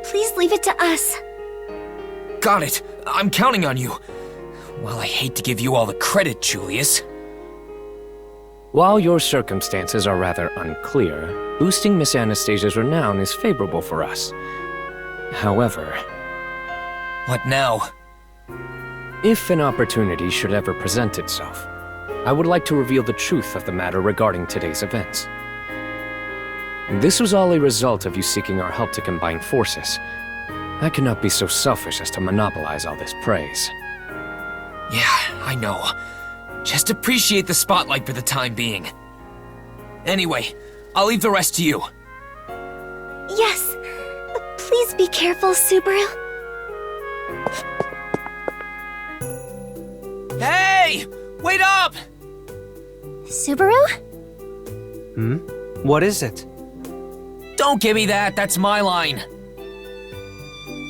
Please leave it to us. Got it. I'm counting on you. Well, I hate to give you all the credit, Julius. While your circumstances are rather unclear, boosting Miss Anastasia's renown is favorable for us. However... What now? If an opportunity should ever present itself, I would like to reveal the truth of the matter regarding today's events. This was all a result of you seeking our help to combine forces. I cannot be so selfish as to monopolize all this praise. Yeah, I know. Just appreciate the spotlight for the time being. Anyway, I'll leave the rest to you. Yes. Please be careful, Subaru. Hey! Wait up! Subaru? What is it? Don't give me that, that's my line.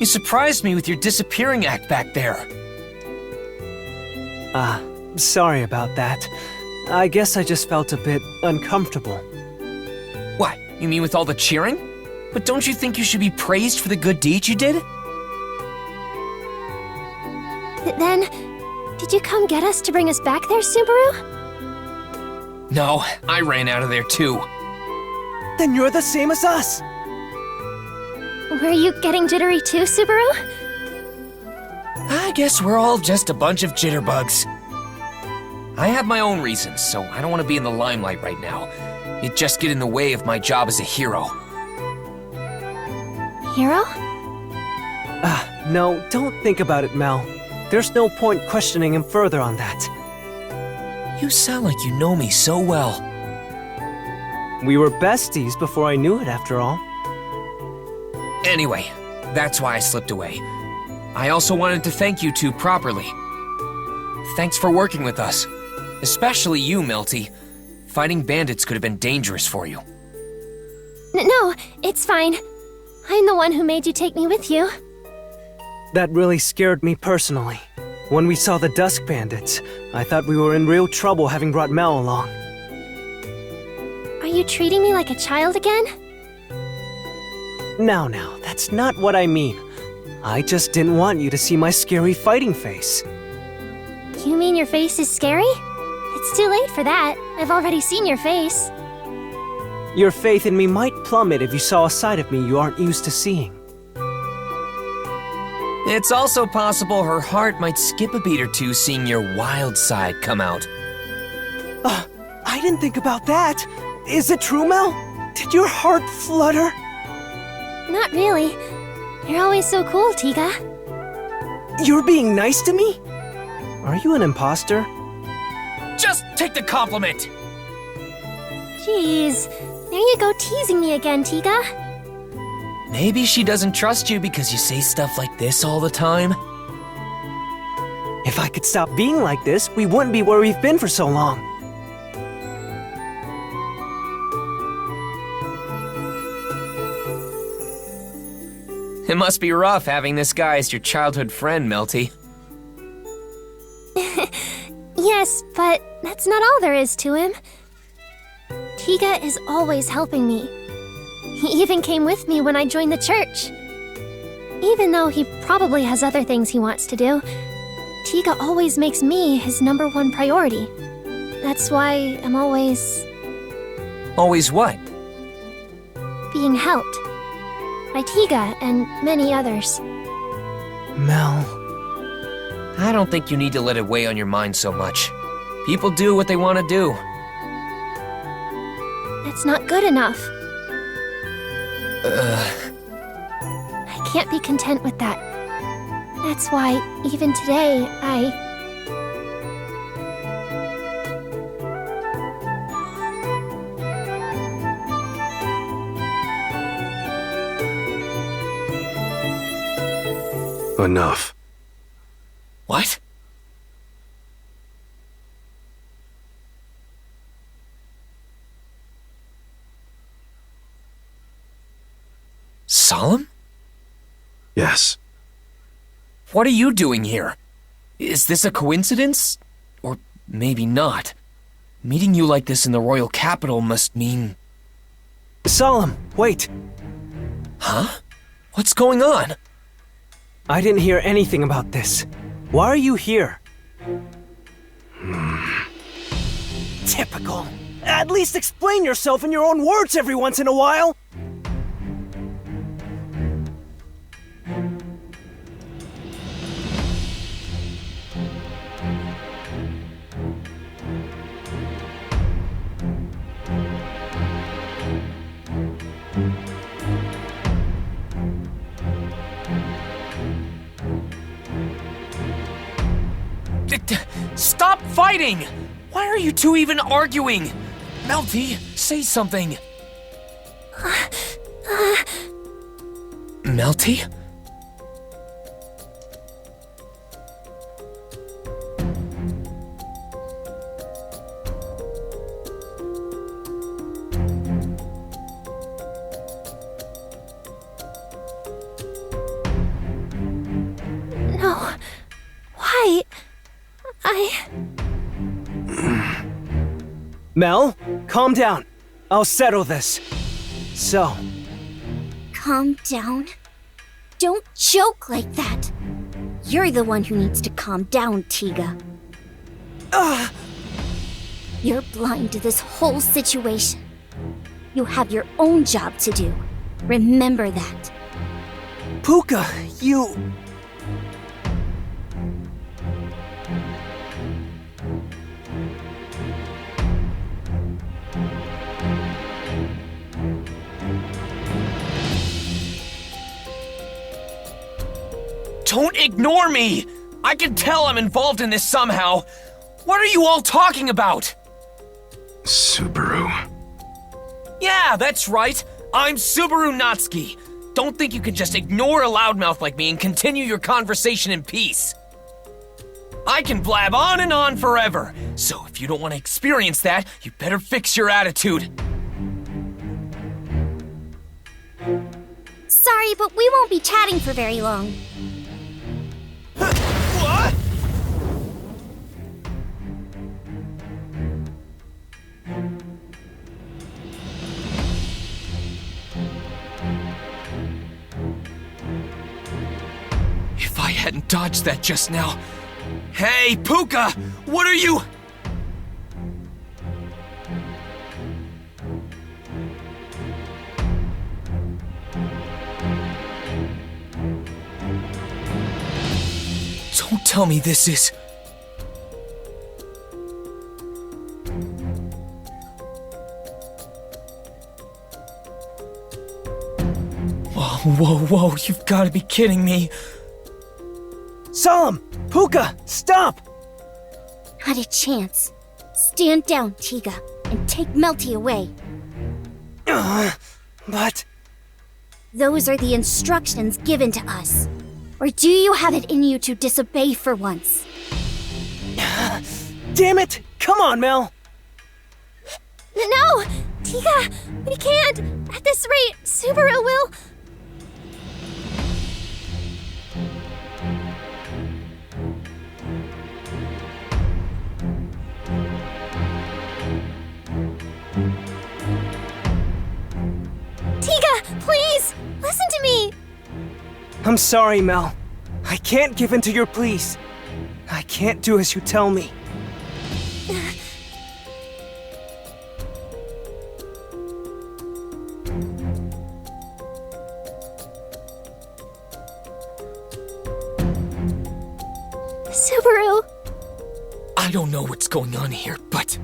You surprised me with your disappearing act back there. Sorry about that. I guess I just felt a bit uncomfortable. What, you mean with all the cheering? But don't you think you should be praised for the good deeds you did? Then, did you come get us to bring us back there, Subaru? No, I ran out of there too. Then you're the same as us! Were you getting jittery too, Subaru? I guess we're all just a bunch of jitterbugs. I have my own reasons, so I don't want to be in the limelight right now. It'd just get in the way of my job as a hero. Hero? No, don't think about it, Mel. There's no point questioning him further on that. You sound like you know me so well. We were besties before I knew it, after all. Anyway, that's why I slipped away. I also wanted to thank you two properly. Thanks for working with us. Especially you, Melty. Fighting bandits could have been dangerous for you. No, it's fine. I'm the one who made you take me with you. That really scared me personally. When we saw the Dusk Bandits, I thought we were in real trouble having brought Mel along. Are you treating me like a child again? Now, that's not what I mean. I just didn't want you to see my scary fighting face. You mean your face is scary? It's too late for that. I've already seen your face. Your faith in me might plummet if you saw a side of me you aren't used to seeing. It's also possible her heart might skip a beat or two seeing your wild side come out. I didn't think about that. Is it true, Mel? Did your heart flutter? Not really. You're always so cool, Tiga. You're being nice to me? Are you an imposter? Just take the compliment! Jeez. There you go teasing me again, Tiga. Maybe she doesn't trust you because you say stuff like this all the time? If I could stop being like this, we wouldn't be where we've been for so long. It must be rough having this guy as your childhood friend, Melty. Yes, but that's not all there is to him. Tiga is always helping me. He even came with me when I joined the church. Even though he probably has other things he wants to do, Tiga always makes me his #1 priority. That's why I'm always Always what? being helped. By Tiga and many others. Mel... I don't think you need to let it weigh on your mind so much. People do what they want to do. That's not good enough. I can't be content with that. That's why, even today, Enough. What? Solemn? Yes. What are you doing here? Is this a coincidence? Or maybe not. Meeting you like this in the royal capital must mean... Solemn, wait. Huh? What's going on? I didn't hear anything about this. Why are you here? Typical. At least explain yourself in your own words every once in a while. Stop fighting! Why are you two even arguing? Melty, say something. Melty? Mel, calm down. I'll settle this. So, Calm down. Don't joke like that. You're the one who needs to calm down, Tiga. You're blind to this whole situation. You have your own job to do. Remember that. Puka, you... Don't ignore me! I can tell I'm involved in this somehow. What are you all talking about? Subaru. Yeah, that's right. I'm Subaru Natsuki. Don't think you can just ignore a loudmouth like me and continue your conversation in peace. I can blab on and on forever. So if you don't want to experience that, you better fix your attitude. Sorry, but we won't be chatting for very long. What? If I hadn't dodged that just now. Hey, Puka! What are you? Don't tell me this is... Whoa, you've got to be kidding me. Solemn! Puka, stop! Not a chance. Stand down, Tiga, and take Melty away. But... Those are the instructions given to us. Or do you have it in you to disobey for once? Damn it! Come on, Mel! No! Tiga, we can't! At this rate, Subaru will... Tiga, please! Listen to me! I'm sorry, Mel. I can't give in to your pleas. I can't do as you tell me. Subaru! I don't know what's going on here, but...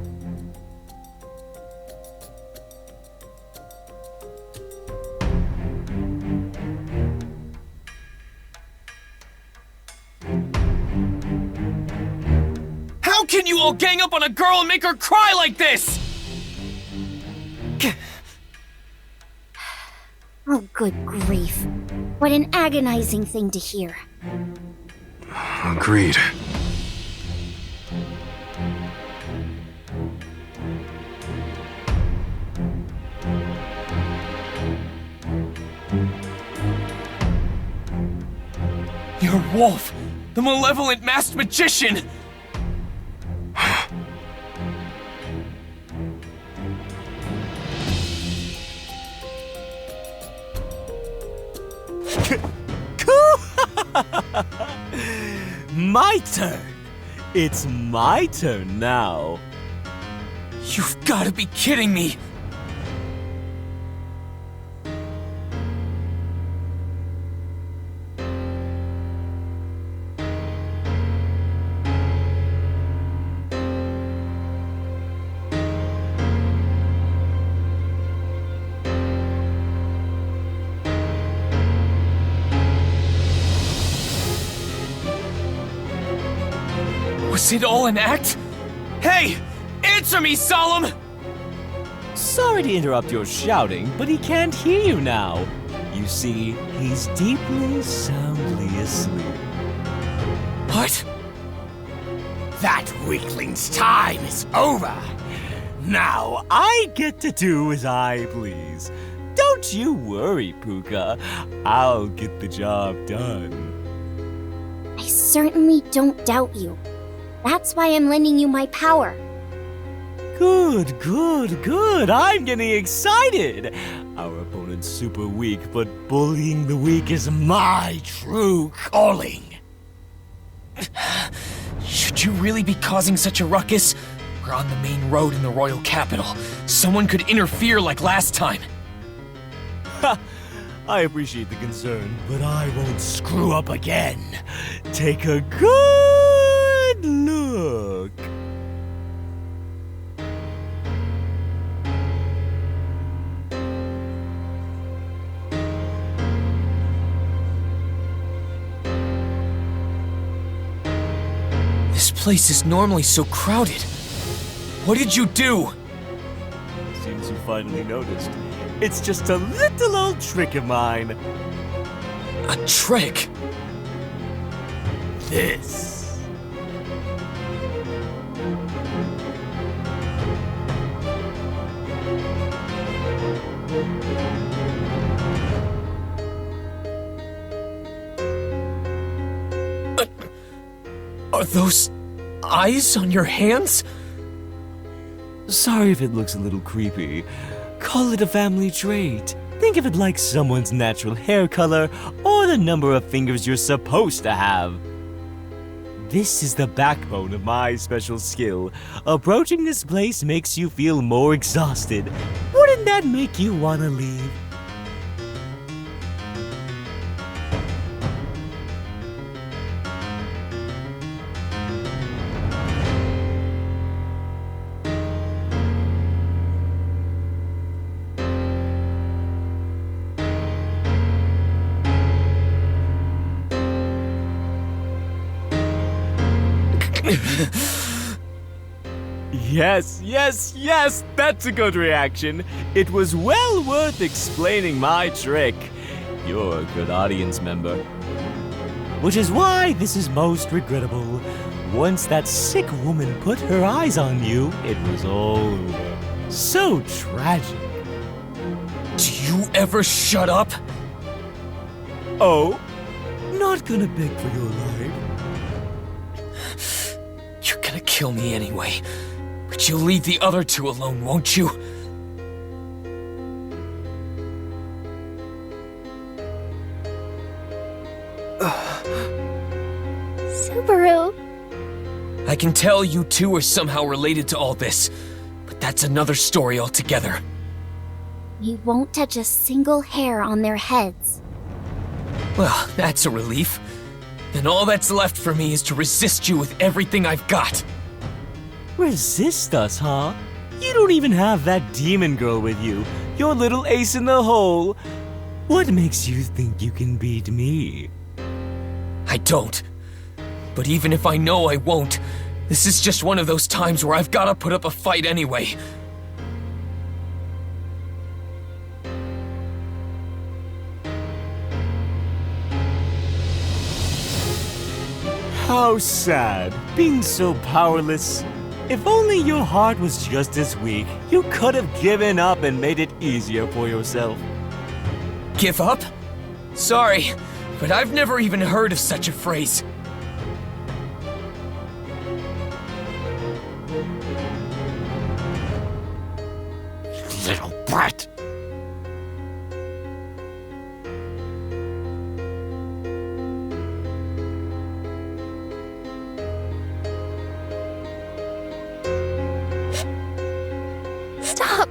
How can you all gang up on a girl and make her cry like this? Oh, good grief. What an agonizing thing to hear. Agreed. You're Wolf, the malevolent masked magician! My turn. It's my turn now. You've got to be kidding me! Was it all an act? Hey! Answer me, Solemn! Sorry to interrupt your shouting, but he can't hear you now. You see, he's deeply, soundly asleep. What? That weakling's time is over. Now I get to do as I please. Don't you worry, Puka. I'll get the job done. I certainly don't doubt you. That's why I'm lending you my power. Good, good, good. I'm getting excited. Our opponent's super weak, but bullying the weak is my true calling. Should you really be causing such a ruckus? We're on the main road in the royal capital. Someone could interfere like last time. Ha! I appreciate the concern, but I won't screw up again. Take a good look. This place is normally so crowded. What did you do? Seems you finally noticed. It's just a little old trick of mine. A trick? This. Are those eyes on your hands? Sorry if it looks a little creepy. Call it a family trait. Think of it like someone's natural hair color or the number of fingers you're supposed to have. This is the backbone of my special skill. Approaching this place makes you feel more exhausted. Wouldn't that make you want to leave? Yes, yes, yes, that's a good reaction. It was well worth explaining my trick. You're a good audience member. Which is why this is most regrettable. Once that sick woman put her eyes on you, it was all over. So tragic. Do you ever shut up? Oh? Not gonna beg for your life. You're gonna kill me anyway. But you'll leave the other two alone, won't you? Subaru. I can tell you two are somehow related to all this, but that's another story altogether. We won't touch a single hair on their heads. Well, that's a relief. Then all that's left for me is to resist you with everything I've got. Resist us, huh? You don't even have that demon girl with you. Your little ace in the hole. What makes you think you can beat me? I don't. But even if I know I won't, this is just one of those times where I've gotta put up a fight anyway. How sad, being so powerless. If only your heart was just as weak, you could have given up and made it easier for yourself. Give up? Sorry, but I've never even heard of such a phrase. Little brat! Stop!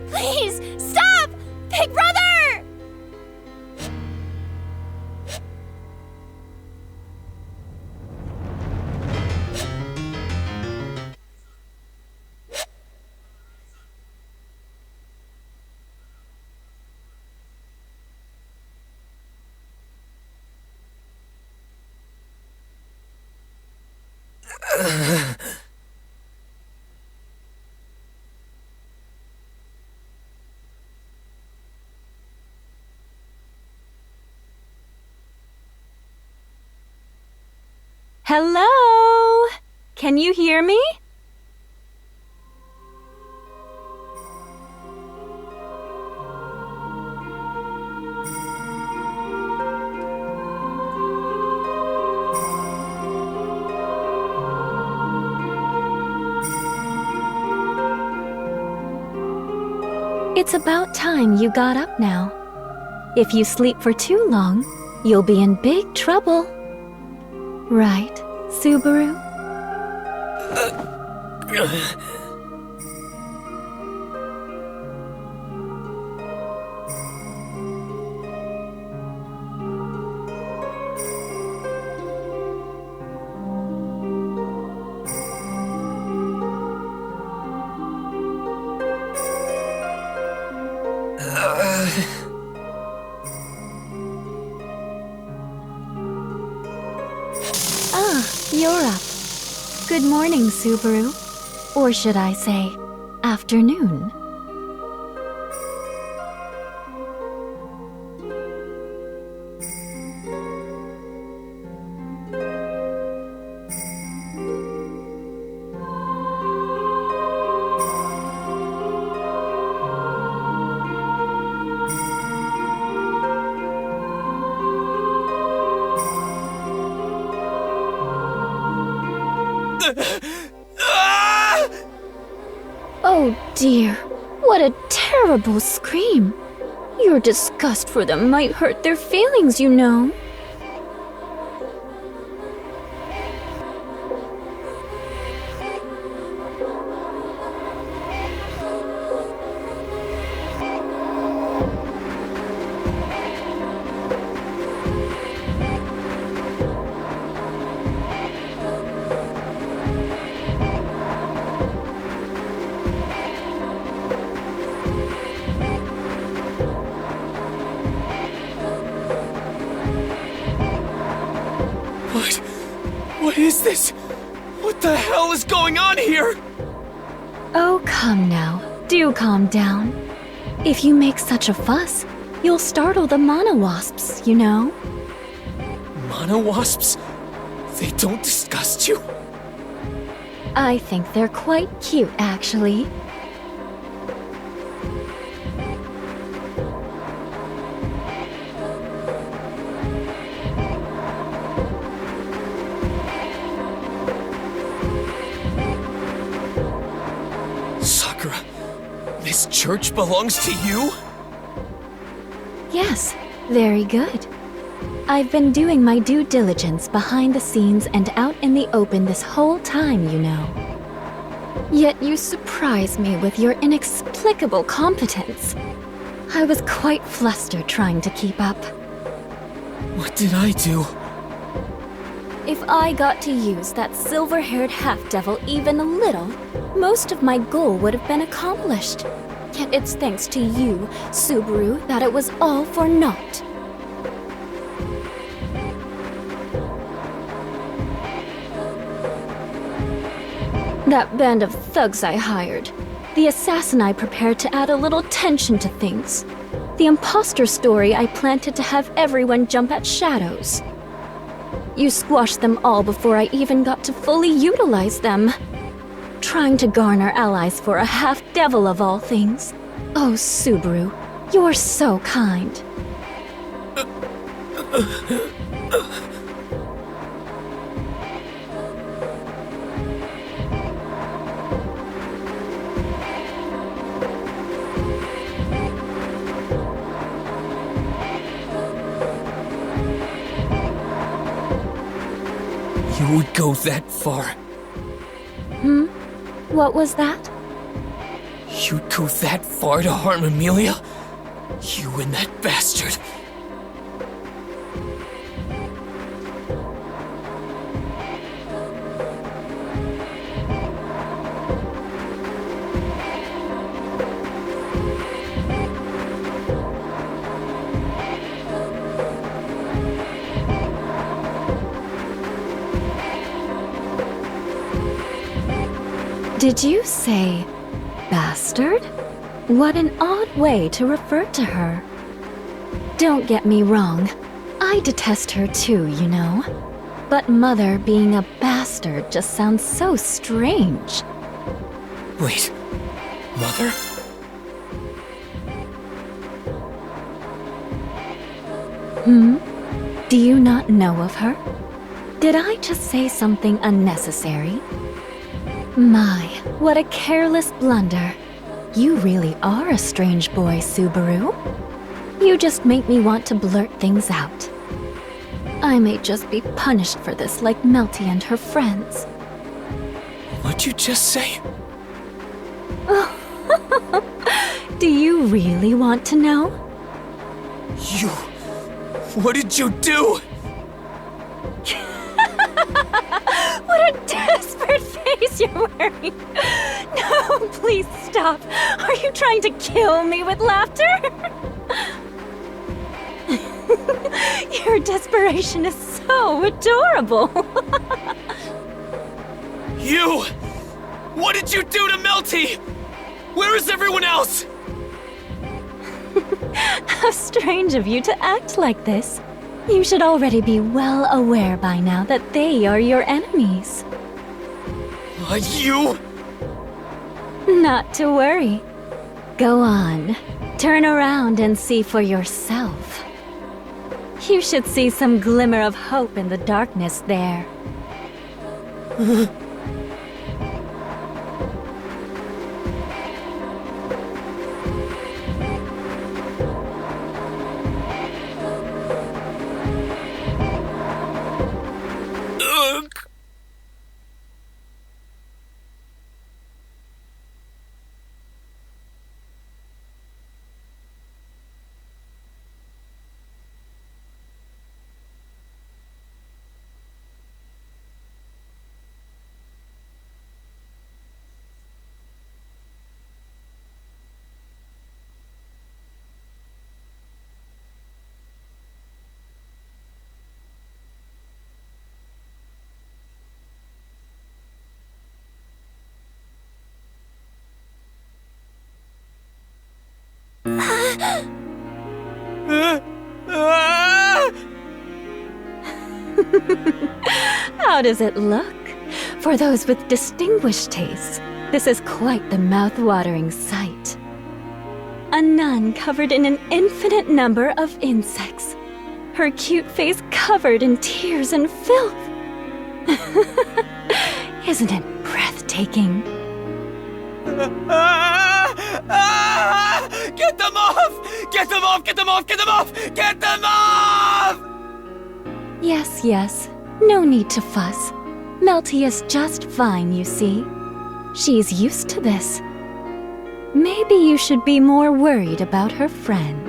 Please, stop! Big brother! Hello? Can you hear me? It's about time you got up now. If you sleep for too long, you'll be in big trouble. Right, Subaru? You're up. Good morning, Subaru. Or should I say, afternoon. Oh dear, what a terrible scream. Your disgust for them might hurt their feelings, you know. What is this? What the hell is going on here? Oh, come now. Do calm down. If you make such a fuss, you'll startle the monowasps, you know? Monowasps? They don't disgust you? I think they're quite cute, actually. Sakura, this church belongs to you? Yes, very good. I've been doing my due diligence behind the scenes and out in the open this whole time, you know. Yet you surprise me with your inexplicable competence. I was quite flustered trying to keep up. What did I do? If I got to use that silver-haired half-devil even a little, most of my goal would have been accomplished. Yet it's thanks to you, Subaru, that it was all for naught. That band of thugs I hired. The assassin I prepared to add a little tension to things. The imposter story I planted to have everyone jump at shadows. You squashed them all before I even got to fully utilize them. Trying to garner allies for a half-devil of all things. Oh, Subaru, you're so kind. You would go that far? What was that? You'd go that far to harm Amelia? You and that bastard. Did you say bastard? What an odd way to refer to her. Don't get me wrong. I detest her too, you know. But Mother being a bastard just sounds so strange. Wait, Mother? Do you not know of her? Did I just say something unnecessary? My, what a careless blunder. You really are a strange boy, Subaru. You just make me want to blurt things out. I may just be punished for this like Melty and her friends. What'd you just say? Do you really want to know? You... What did you do? What a desperate face you're wearing! No, please stop! Are you trying to kill me with laughter? Your desperation is so adorable! You! What did you do to Melty? Where is everyone else? How strange of you to act like this. You should already be well aware by now that they are your enemies. You? Not to worry. Go on. Turn around and see for yourself. You should see some glimmer of hope in the darkness there. How does it look? For those with distinguished tastes, this is quite the mouth-watering sight. A nun covered in an infinite number of insects. Her cute face covered in tears and filth. Isn't it breathtaking? Get them off! Get them off! Get them off! Get them off! Get them off! Yes, yes. No need to fuss. Melty is just fine, you see. She's used to this. Maybe you should be more worried about her friend.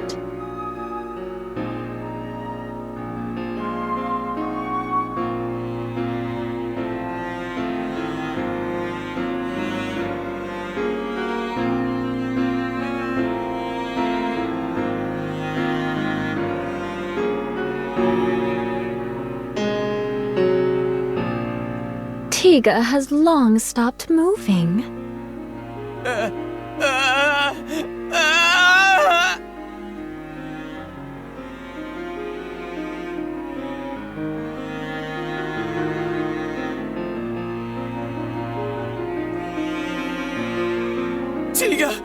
Tiga has long stopped moving. Tiga!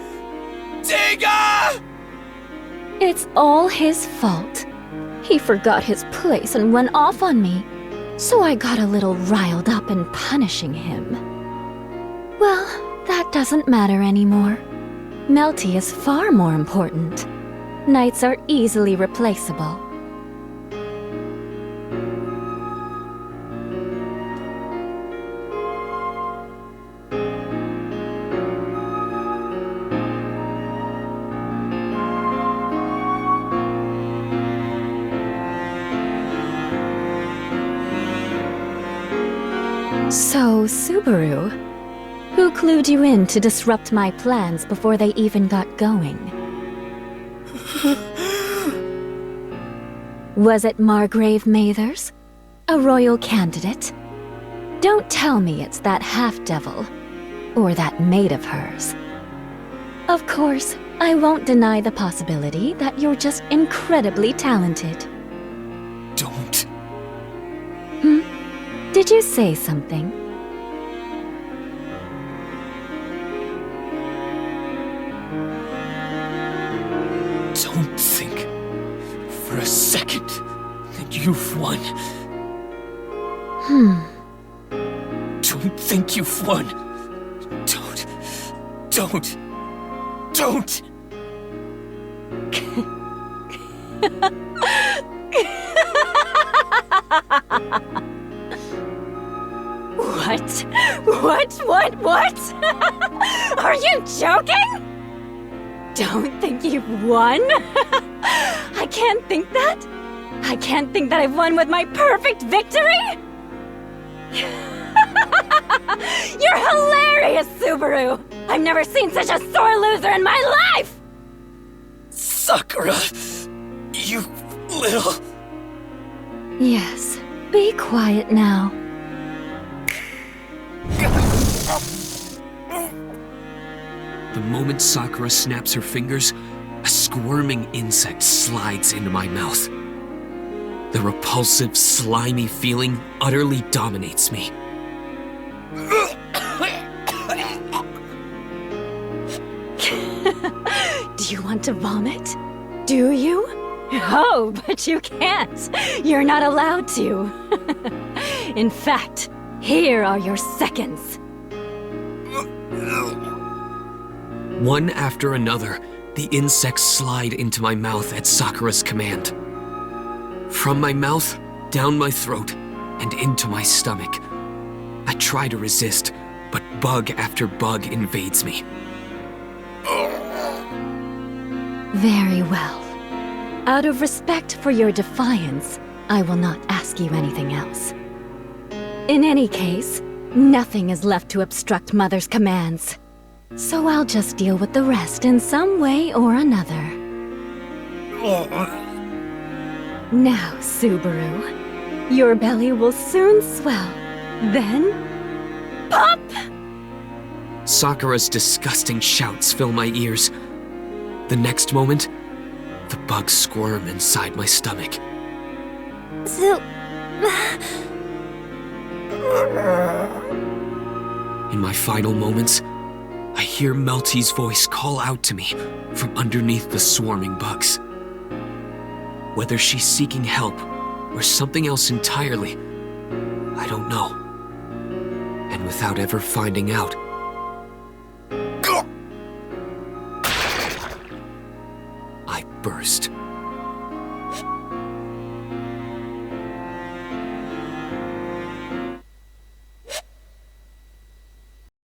Tiga! It's all his fault. He forgot his place and went off on me. So I got a little riled up in punishing him. Well, that doesn't matter anymore. Melty is far more important. Knights are easily replaceable. So, Subaru, who clued you in to disrupt my plans before they even got going? Was it Margrave Mathers? A royal candidate? Don't tell me it's that half-devil, or that maid of hers. Of course, I won't deny the possibility that you're just incredibly talented. Don't. Did you say something? Don't think for a second that you've won. Don't think you've won. Don't. Don't! What? Are you joking? Don't think you've won? I can't think that. I can't think that I've won with my perfect victory? You're hilarious, Subaru! I've never seen such a sore loser in my life! Sakura, you little... Yes, be quiet now. The moment Sakura snaps her fingers, a squirming insect slides into my mouth. The repulsive, slimy feeling utterly dominates me. Do you want to vomit? Do you? Oh, but you can't. You're not allowed to. In fact, here are your seconds. One after another, the insects slide into my mouth at Sakura's command. From my mouth, down my throat, and into my stomach. I try to resist, but bug after bug invades me. Very well. Out of respect for your defiance, I will not ask you anything else. In any case, nothing is left to obstruct Mother's commands. So I'll just deal with the rest in some way or another. Now, Subaru, your belly will soon swell. Then, pop! Sakura's disgusting shouts fill my ears. The next moment, the bugs squirm inside my stomach. In my final moments, I hear Melty's voice call out to me from underneath the swarming bugs. Whether she's seeking help or something else entirely, I don't know. And without ever finding out, I burst.